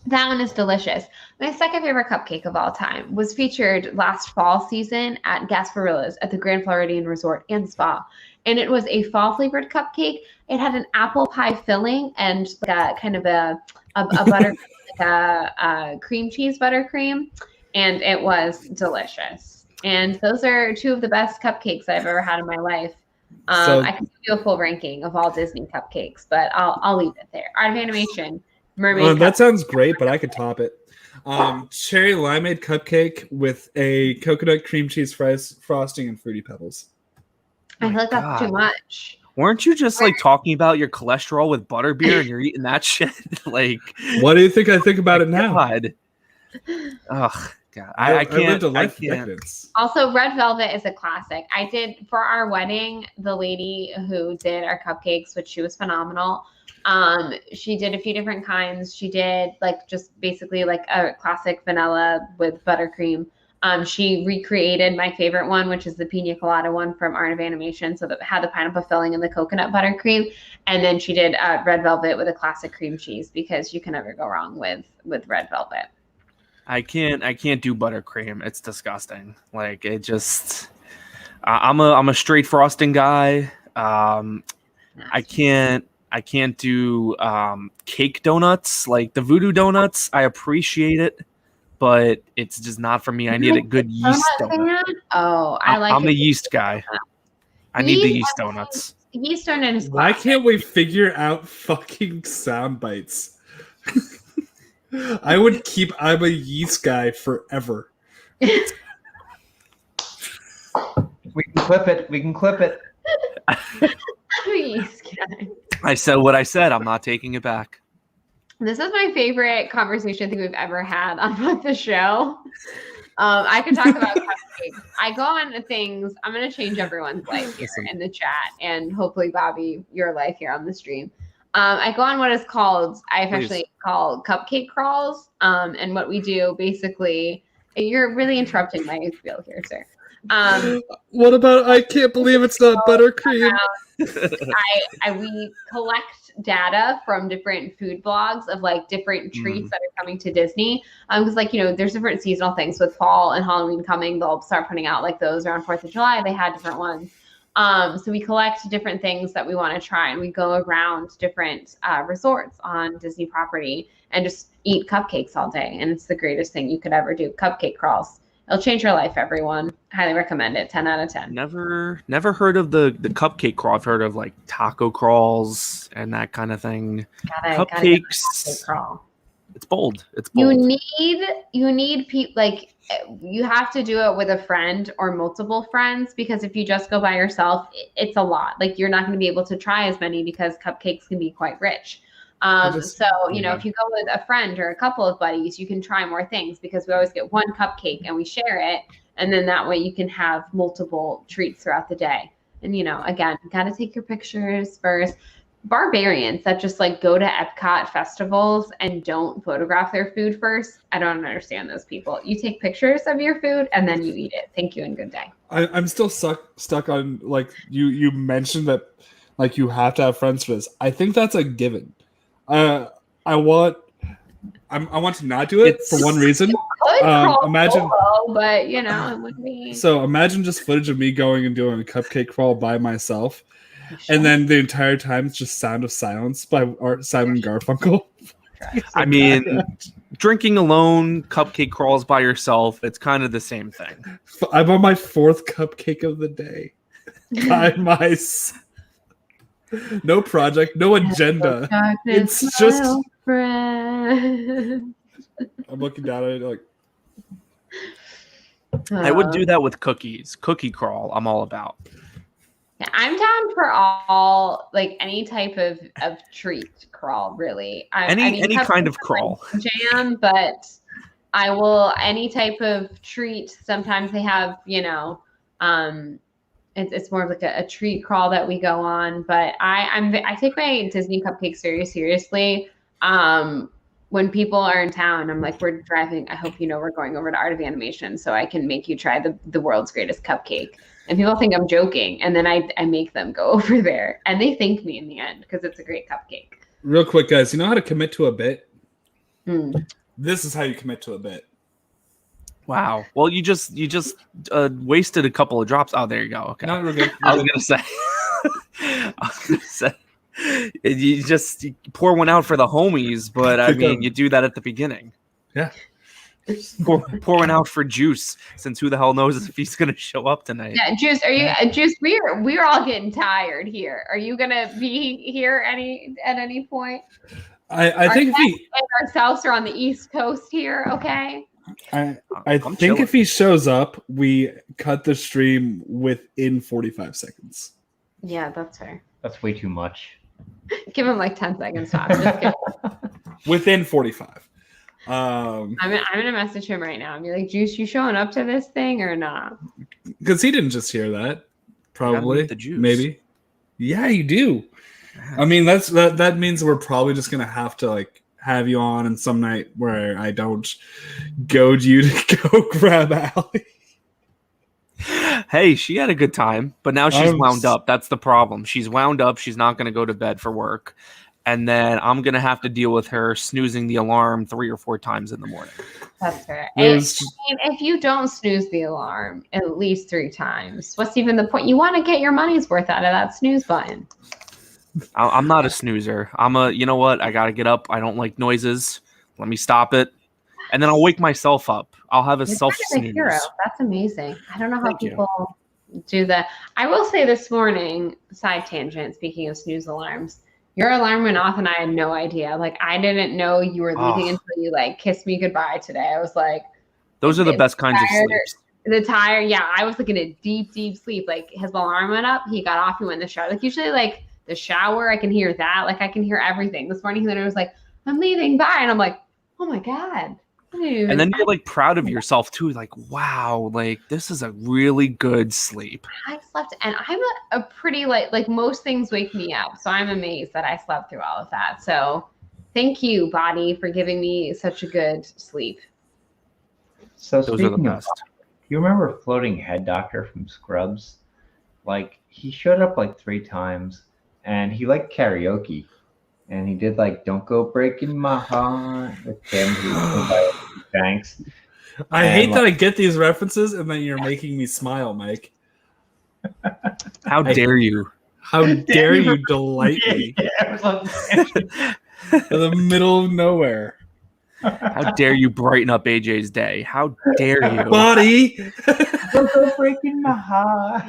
That one is delicious. My second favorite cupcake of all time was featured last fall season at Gasparilla's at the Grand Floridian Resort and Spa. And it was a fall flavored cupcake. It had an apple pie filling and like a kind of a butter, like a cream cheese buttercream. And it was delicious. And those are two of the best cupcakes I've ever had in my life. I can do a full ranking of all Disney cupcakes, but I'll leave it there. Art of Animation, mermaid. That sounds great, but I could top it. Cherry limeade cupcake with a coconut cream cheese frosting and fruity pebbles. I feel like that's too much. Weren't you just like talking about your cholesterol with butterbeer and you're eating that shit? Like, what do you think I think about it now? God. Ugh. God, I can't. lived a life of decadence. Also, red velvet is a classic. I did for our wedding. The lady who did our cupcakes, which she was phenomenal. She did a few different kinds. She did like just basically like a classic vanilla with buttercream. She recreated my favorite one, which is the pina colada one from Art of Animation. So that had the pineapple filling and the coconut buttercream. And then she did red velvet with a classic cream cheese because you can never go wrong with red velvet. I can't do buttercream. It's disgusting. Like it just I'm a straight frosting guy. I can't do cake donuts, like the voodoo donuts. I appreciate it, but it's just not for me. I need a good yeast donut. Oh, I'm a yeast guy. I need the yeast donuts. Yeast donut is Why can't we figure out fucking sound bites? I'm a yeast guy forever. We can clip it. Yeast guy. I said what I said. I'm not taking it back. This is my favorite conversation I think we've ever had on the show. I could talk about cupcakes. I go on things. I'm going to change everyone's life here in the chat, and hopefully, Bobby, your life here on the stream. I go on what is called, I affectionately call cupcake crawls. And what we do basically, you're really interrupting my spiel here, sir. What about, I can't believe it's not buttercream. We collect data from different food blogs of like different treats that are coming to Disney. Because like, there's different seasonal things with fall and Halloween coming. They'll start putting out like those around 4th of July. They had different ones. So we collect different things that we want to try, and we go around different resorts on Disney property and just eat cupcakes all day. And it's the greatest thing you could ever do. Cupcake crawls. It'll change your life, everyone. Highly recommend it. 10 out of 10. Never heard of the cupcake crawl. I've heard of like taco crawls and that kind of thing. Cupcakes. Cupcake crawl. It's bold. It's bold. You need people like. You have to do it with a friend or multiple friends, because if you just go by yourself, it's a lot. Like you're not going to be able to try as many because cupcakes can be quite rich. If you go with a friend or a couple of buddies, you can try more things because we always get one cupcake and we share it. And then that way you can have multiple treats throughout the day. And, again, you got to take your pictures first. Barbarians that just like go to Epcot festivals and don't photograph their food first. I don't understand those people. You take pictures of your food and then you eat it. Thank you and good day. I'm still stuck on like you mentioned that like you have to have friends for this. I think that's a given. I want to not do it for one reason. Imagine, but it would be. So imagine just footage of me going and doing a cupcake crawl by myself. And then the entire time it's just Sound of Silence by Simon Garfunkel. I mean, drinking alone, cupcake crawls by yourself, it's kind of the same thing. I'm on my 4th cupcake of the day. By myself. No project, no agenda. It's just Friend. I'm looking down at it like, I would do that with cookies. Cookie crawl, I'm all about. Yeah, I'm down for all like any type of treat crawl. Really, Any kind of crawl. Jam, but I will any type of treat. Sometimes they have, it's more of like a treat crawl that we go on. But I take my Disney cupcakes very seriously. When people are in town, I'm like, we're driving. I hope you know we're going over to Art of Animation so I can make you try the world's greatest cupcake. And people think I'm joking, and then I make them go over there, and they thank me in the end because it's a great cupcake. real quick, guys, you know how to commit to a bit? Mm. This is how you commit to a bit. Wow. Well, you just wasted a couple of drops. Oh, there you go. Okay. No, we're good. I was gonna say, you just pour one out for the homies, but I mean, you do that at the beginning. Yeah. Pour one out for Juice, since who the hell knows if he's gonna show up tonight. Yeah, Juice, are you Juice? We're all getting tired here. Are you gonna be here at any point? I think if he ourselves are on the East Coast here, okay? I think chilling. if he shows up, we cut the stream within 45 seconds. Yeah, that's fair. That's way too much. Give him like 10 seconds top. Just kidding. Within 45. I'm gonna message him right now and be like, Juice, you showing up to this thing or not? Because he didn't just hear that. Probably. The Juice. Maybe. Yeah, you do. I mean, that means we're probably just gonna have to like have you on in some night where I don't goad you to go grab Allie. Hey, she had a good time, but now she's wound up. That's the problem. She's wound up. She's not going to go to bed for work. And then I'm going to have to deal with her snoozing the alarm 3 or 4 times in the morning. That's fair. And, if you don't snooze the alarm at least 3 times, what's even the point? You want to get your money's worth out of that snooze button. I'm not a snoozer. You know what? I got to get up. I don't like noises. Let me stop it. And then I'll wake myself up. I'll have a self-snooze. That's amazing. I don't know how Thank people do that. I will say this morning, side tangent, speaking of snooze alarms, your alarm went off and I had no idea. Like, I didn't know you were leaving until you, like, kissed me goodbye today. I was like... Those are the best kinds of sleeps. I was looking at deep, deep sleep. Like, his alarm went up, he got off, he went in the shower. Like, usually, like, the shower, I can hear that. Like, I can hear everything. This morning, he literally was like, I'm leaving, bye. And I'm like, oh, my God. And then you're like proud of yourself too, like, wow, like this is a really good sleep. I slept, and I'm a pretty like most things wake me up, so I'm amazed that I slept through all of that. So thank you, body, for giving me such a good sleep. So those are the best. You remember Floating Head Doctor from Scrubs? Like, he showed up like 3 times, and he liked karaoke. And he did like "Don't Go Breaking My Heart" with Tim Thanks. I hate that I get these references and then you're making me smile, Mike. How dare you? How dare you delight me in the middle of nowhere? How dare you brighten up AJ's day? How dare you? Body. Don't go breaking my heart.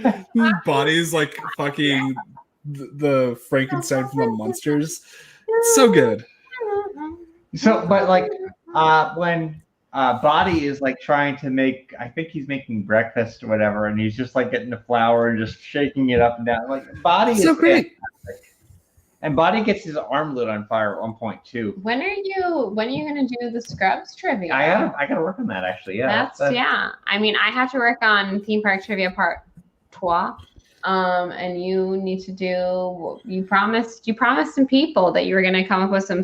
Body's like fucking the Frankenstein from the Monsters. It's so good. So, but like when Body is like trying to make, I think he's making breakfast or whatever, and he's just like getting the flour and just shaking it up and down. Like, Body is so great. fantastic. And Body gets his arm lit on fire at one point too. When are you gonna do the Scrubs trivia? I gotta work on that actually. Yeah, that's yeah. I mean, I have to work on theme park trivia part 2. And you need to do. You promised some people that you were gonna come up with some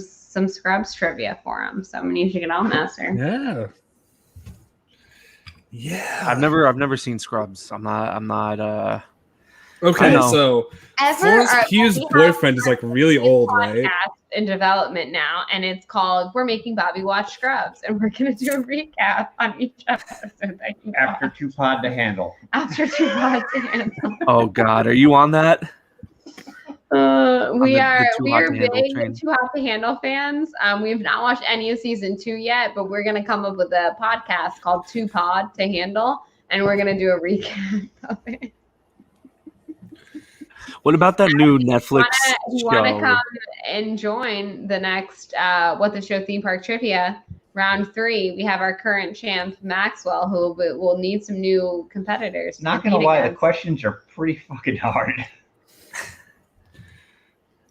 Scrubs trivia for them. So I'm gonna need to get on that, sir. Yeah. I've never seen Scrubs. I'm not. Okay, so Florence Pugh's boyfriend is like really old, right? In development now, and it's called "We're Making Bobby Watch Scrubs," and we're gonna do a recap on each episode. After 2 pod to handle. After 2 pods to handle. Oh God, are you on that? We are big Too Hot to Handle fans. We have not watched any of season 2 yet, but we're gonna come up with a podcast called 2 Pod to Handle, and we're gonna do a recap of it. What about that new Netflix You want to show? come and join the next What the Show theme park trivia round 3? We have our current champ Maxwell, who will need some new competitors. to Not gonna compete lie, the against. questions are pretty fucking hard.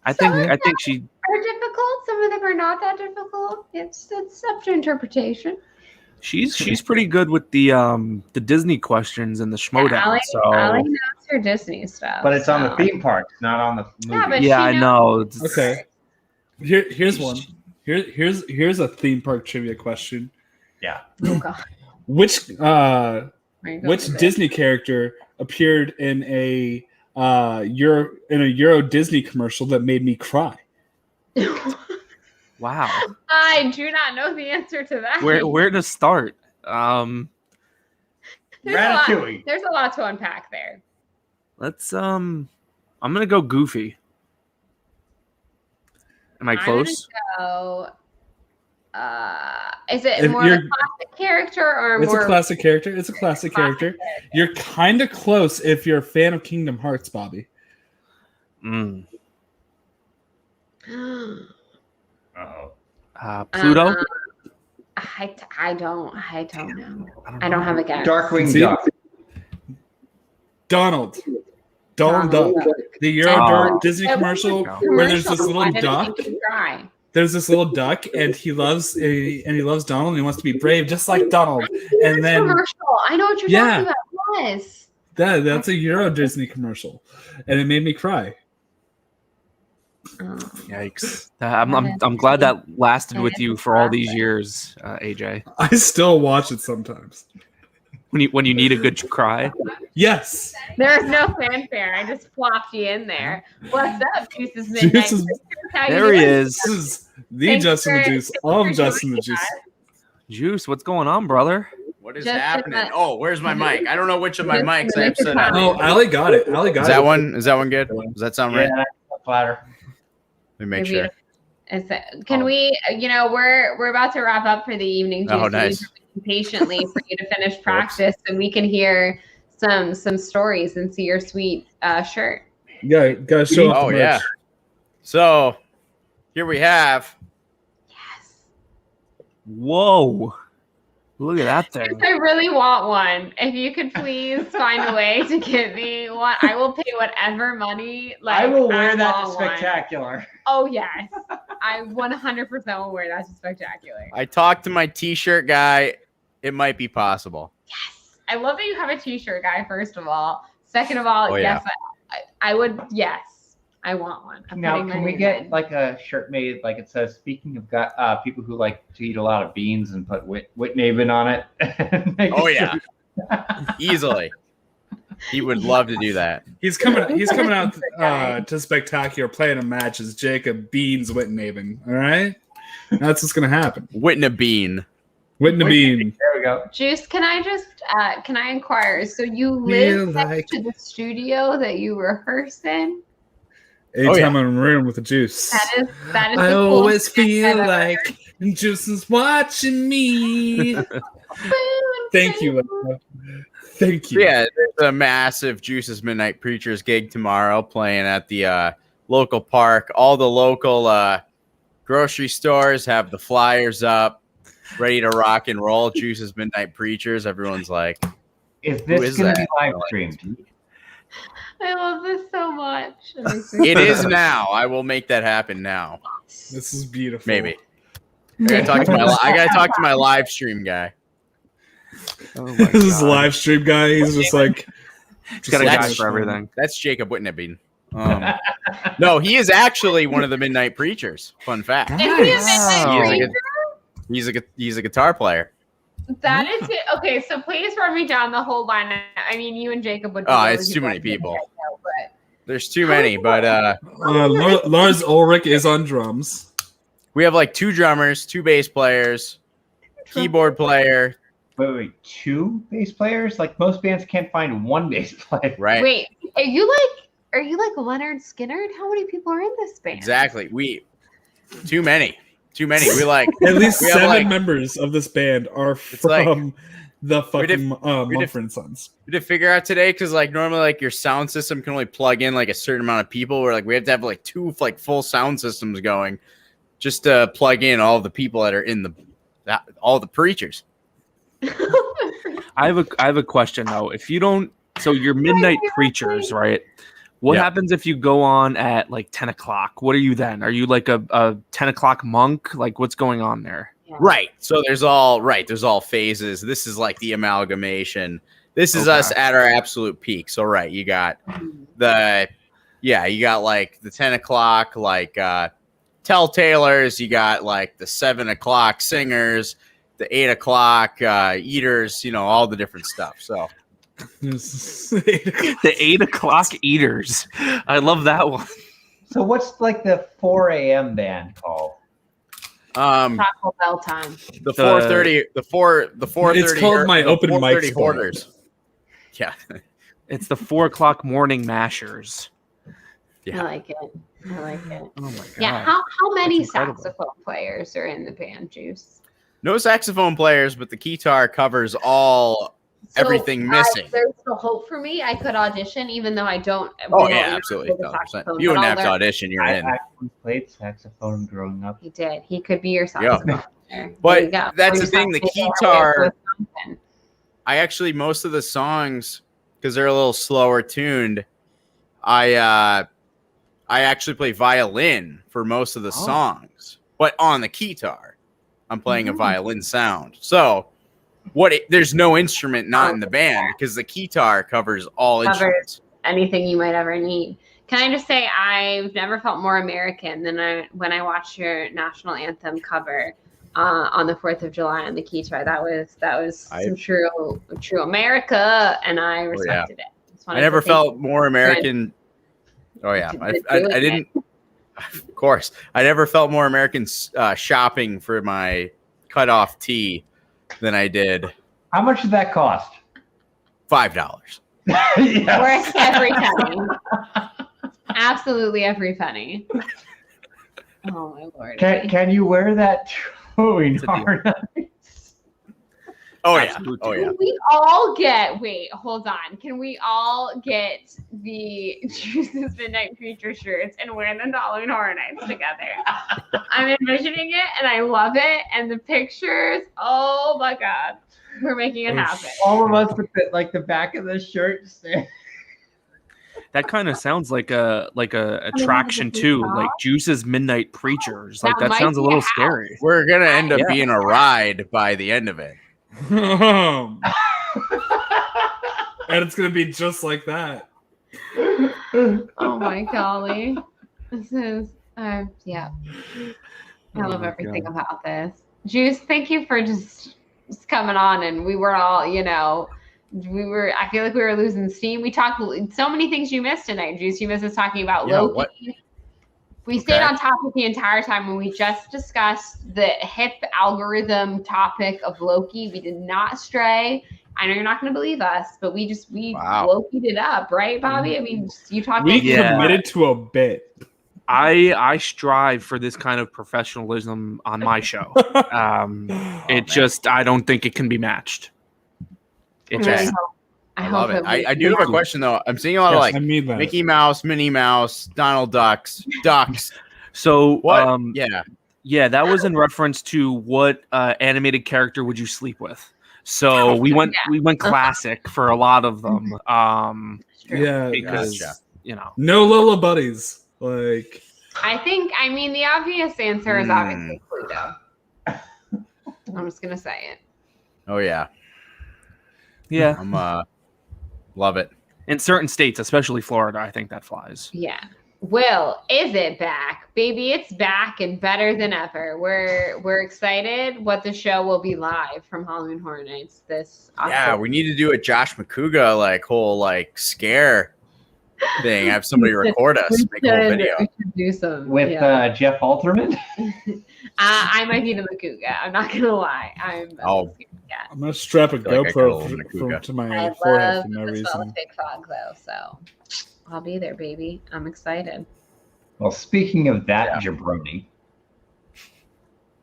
I think she. Are difficult. Some of them are not that difficult. It's up to interpretation. She's pretty good with the Disney questions and the Schmodown. Allie knows her Disney stuff, But it's on the so- theme parks, not on the movie. Yeah, but Yeah, she I knows- know. Okay. Here's one. Here's a theme park trivia question. Oh god. Which Where you going which with it? Disney character appeared in a Euro Disney commercial that made me cry? Wow. I do not know the answer to that. Where to start? There's a Ratatouille. lot, there's a lot to unpack there. Let's I'm gonna go Goofy. Am I close? So, is it If more of a you're- classic character or It's more? a classic character. It's a classic character. You're kind of close if you're a fan of Kingdom Hearts, Bobby. Mm. Uh-oh. Pluto. I don't know. I don't have a guess. Darkwing See? Duck. Donald Duck. The Euro Oh. Disney It was commercial a where there's this commercial. little Why did it duck. make you cry? There's this little duck, and he loves Donald, and he wants to be brave, just like Donald. And then Commercial. I know what you're Yeah. talking about. Yes. that's a Euro Disney commercial, and it made me cry. Oh. Yikes! I'm glad that lasted with you for all these years, AJ. I still watch it sometimes. When you need a good cry. Yes, There's no fanfare. I just plopped you in there. What's up, Juice's Midnight? Juice's- How you There he doing? is. this is the Thanks Justin the for- Juice. thanks All for of Justin the joining Juice. us. Juice, what's going on, brother? What is Just happening? that- Oh, where's my mic? I don't know which of my Just mics the I have set up. microphone. Oh, Allie got it. Allie got Is it. that one? Is that one good? Does that sound right? Yeah, flatter. Let me make Maybe sure. Can Oh. we? We're about to wrap up for the evening. Oh, Juice. nice. We've been waiting patiently for you to finish practice, and we can hear some stories and see your sweet shirt. Yeah, gotta show off Oh the yeah. merch. So here we have. Yes. Whoa! Look at that thing. I really want one. If you could please find a way to get me one, I will pay whatever money. I will wear that to want one. spectacular. Oh yes, I 100% will wear that to spectacular. I talked to my T-shirt guy. It might be possible. Yes, I love that you have a T-shirt guy. First of all, second of all, Oh, yeah. yes, I would. Yes, I want one. I'm Now, putting can mine we in get mine. like a shirt made like it says, speaking of people who like to eat a lot of beans and put Whitnavin on it? Oh yeah, easily. He would love to do that. He's coming out to Spectacular playing a match as Jacob Beans Wittenhaven. All right, that's what's gonna happen. Whitna Bean. Wittenhaven. There we go. Juice, can I just can I inquire? So you Feel live like- next to the studio that you rehearse in? Anytime I'm in a room with the Juice, That is. I the always coolest thing feel I've ever like Juice is watching me. heard. Thank you, Lena. Thank you. Yeah, there's a massive Juice's Midnight Preachers gig tomorrow playing at the local park. All the local grocery stores have the flyers up, ready to rock and roll. Juice's Midnight Preachers. Everyone's like, Is Who this is going to that? be live streamed? I love this so much. it is now. I will make that happen now. This is beautiful. Maybe. I gotta talk to my live stream guy. Oh my This is God. live stream guy. He's just like, He's got a That's- guy for everything. That's Jacob Whitnebine. No, he is actually one of the Midnight Preachers. Fun fact. Is he a midnight Wow. preacher? He's a guitar player. That is it. Okay, so please run me down the whole line. I mean, you and Jacob would. be Oh, really it's too many good, people. but There's too many, but Lars Ulrich is on drums. we have like 2 drummers, 2 bass players, keyboard player, Wait, 2 bass players? Like most bands can't find 1 bass player. right? wait, are you like Leonard Skinner? How many people are in this band? Exactly. Too many. We like At least We have, 7 like- members of this band are It's like- from the fucking did- Mumford & Sons. We had to figure out today because like normally like your sound system can only plug in like a certain amount of people. Where like we have to have like 2 like full sound systems going just to plug in all the people that are in all the preachers. I have a question though. If you don't, so you're midnight preachers, right? What Yeah. happens if you go on at like 10 o'clock? What are you then? Are you like a 10 o'clock monk? Like what's going on there? Right. So there's all phases. This is like the amalgamation. This is us at our absolute peak. So right, you got you got like the 10 o'clock like telltalers, you got like the 7 o'clock singers, the 8 o'clock eaters, all the different stuff. So the 8 o'clock eaters. I love that one. So what's like the 4 a.m. band called? Taco Bell time. The 4:30, the 4:30. It's called my open mic 4:30 spot. hoarders. Yeah. It's the 4 o'clock morning mashers. Yeah. I like it. Oh my god. Yeah. How many That's incredible. saxophone players are in the band, Juice? No saxophone players, but the guitar covers everything missing. There's still hope for me. I could audition, even though I don't. Oh remotely yeah, know absolutely. the 100%. saxophone, You but wouldn't I'll have to learn. audition. You're I in. actually played saxophone growing up. He did. He could be your saxophone player. But There you go. that's Or the thing, the saxophone guitar- player with something. I actually most of the songs because they're a little slower tuned. I actually play violin for most of the songs, but on the guitar, I'm playing a violin sound. So there's no instrument not in the band because the guitar covers all instruments. Anything you might ever need. Can I just say I've never felt more American than when I watched your national anthem cover on the 4th of July on the guitar. That was some true America, and I respected it. I never felt more American. Oh yeah, I didn't. Of course, I never felt more American shopping for my cutoff tee than I did. How much did that cost? $5. Worth every penny. Absolutely every penny. Oh my lord. Can you wear that towing It's a deal. hard? Oh yeah, Absolute oh yeah. Can we all wait, hold on. Can we all get the Juice's Midnight Preacher shirts and wear them to Halloween Horror Nights together? I'm envisioning it and I love it. And the pictures, oh my God. We're making it happen. All of us with the back of the shirt. That kind of sounds like a attraction too, like Juice's Midnight Preachers. Like That that might sounds a be a little house. scary. We're gonna end up Yeah. being a ride by the end of it. And it's gonna be just like that. Oh my golly. This is, yeah. I love my everything God. about this. Juice, thank you for just coming on. And we were all, I feel like we were losing steam. We talked so many things you missed tonight, Juice. You missed us talking about Yeah, Loki. what? We stayed Okay. on topic the entire time when we just discussed the hip algorithm topic of Loki. We did not stray. I know you're not going to believe us, but we Wow. Loki'd it up, right, Bobby? I mean, you talked. We Yeah. committed to a bit. I strive for this kind of professionalism on my show. I don't think it can be matched. It I just hope- I love it. hope that we I do have a question though. I'm seeing a lot of like I mean that. Mickey Mouse, Minnie Mouse, Donald Ducks. so What? yeah. Yeah. That was in reference to what animated character would you sleep with? So we went classic for a lot of them. Yeah, Because Gotcha. no Lola buddies. Like I mean, the obvious answer is obviously Pluto. I'm just gonna say it. Oh yeah. Yeah. I'm love it. In certain states, especially Florida, I think that flies. Yeah. Will, is it back? Baby, it's back and better than ever. We're excited what the show will be live from Halloween Horror Nights this Yeah, October. we need to do a Josh McCouga whole scare thing. Have somebody record us, make a whole video. We should do some With Jeff Alterman? I might need a Makuga. I'm not gonna lie. I'm Oh. scared cat. I'm gonna strap a feel like I GoPro could live in a to my I forehead love for no the reason. cellophane fog though, so I'll be there, baby. I'm excited. Well, speaking of that jabroni,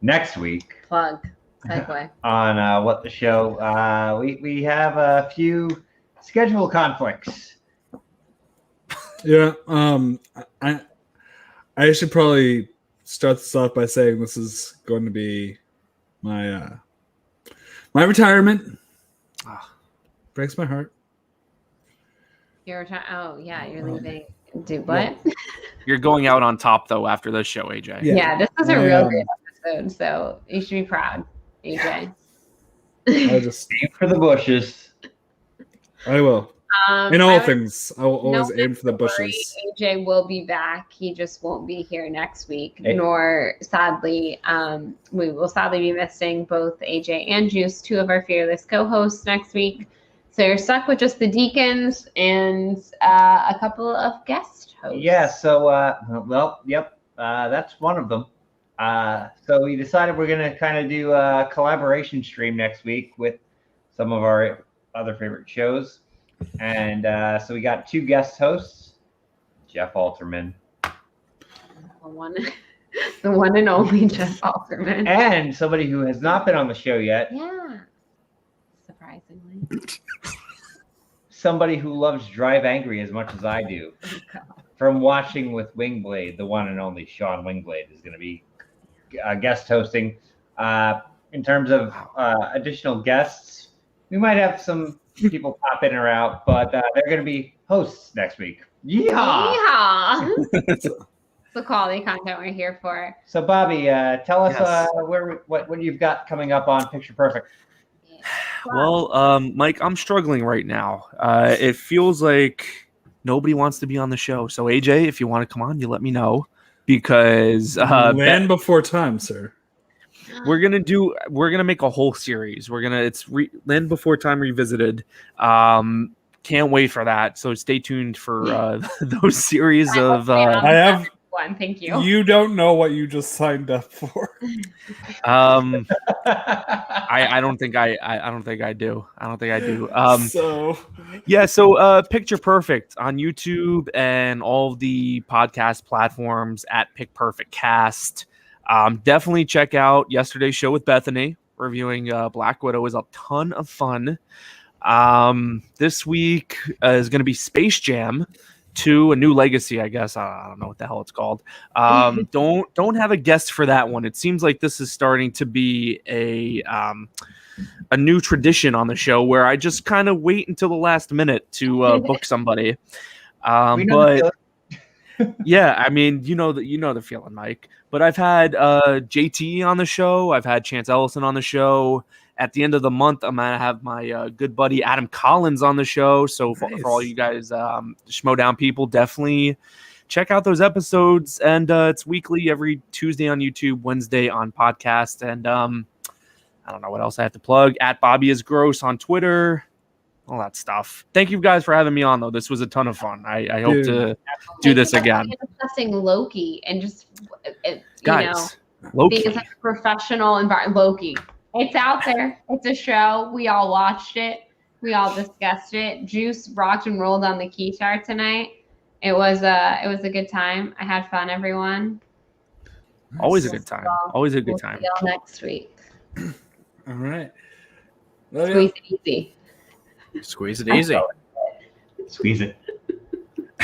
next week, Plug. segue. on what the show. We have a few schedule conflicts. Yeah. I should probably start this off by saying this is going to be my my retirement. Breaks my heart. You're you're leaving. Do what? You're going out on top though after this show, AJ. Yeah. This was a real great episode, so you should be proud, AJ. I just Aim for the bushes. I will. In all things, I will always aim for the worry, bushes. AJ will be back. He just won't be here next week. Hey. Nor, sadly, we will sadly be missing both AJ and Juice, two of our fearless co-hosts next week. So you're stuck with just the Deacons and a couple of guest hosts. Yeah. So that's one of them. So we decided we're gonna kind of do a collaboration stream next week with some of our other favorite shows. And so we got two guest hosts, Jeff Alterman. The one and only Jeff Alterman. And somebody who has not been on the show yet. Yeah. Surprisingly. Somebody who loves Drive Angry as much as I do. Oh, God. From watching with Wingblade, the one and only Sean Wingblade is going to be guest hosting. In terms of additional guests, we might have some people pop in or out, but they're going to be hosts next week. Yeehaw! Yeehaw! It's the quality content we're here for. So, Bobby, tell us Yes. what you've got coming up on Picture Perfect. Well, Mike, I'm struggling right now. It feels like nobody wants to be on the show. So, AJ, if you want to come on, you let me know because Land before time, sir. we're gonna make a whole series. Land Before Time Revisited. Can't wait for that. So stay tuned for those series of. I have one. Thank you. You don't know what you just signed up for. I don't think I do. So So Picture Perfect on YouTube and all the podcast platforms at Pick Perfect Cast. Definitely check out yesterday's show with Bethany reviewing Black Widow. Is a ton of fun. This week is going to be Space Jam 2, A New Legacy, I guess. I don't know what the hell it's called. Don't have a guest for that one. It seems like this is starting to be a new tradition on the show where I just kind of wait until the last minute to book somebody. But yeah, I mean, you know the feeling, Mike. But I've had JT on the show. I've had Chance Ellison on the show. At the end of the month, I'm going to have my good buddy Adam Collins on the show. So for all you guys Schmodown people, definitely check out those episodes. And it's weekly, every Tuesday on YouTube, Wednesday on podcast. And I don't know what else I have to plug. At Bobby is Gross on Twitter. All that stuff. Thank you guys for having me on, though. This was a ton of fun. I hope to do this again. Discussing Loki and just, Guys, being such a professional environment. Loki. It's out there. It's a show. We all watched it. We all discussed it. Juice rocked and rolled on the guitar tonight. It was a good time. I had fun, everyone. Always a good time. Always a good We'll time. see y'all next week. all right. Squeeze it easy. Squeeze it easy. Squeeze it.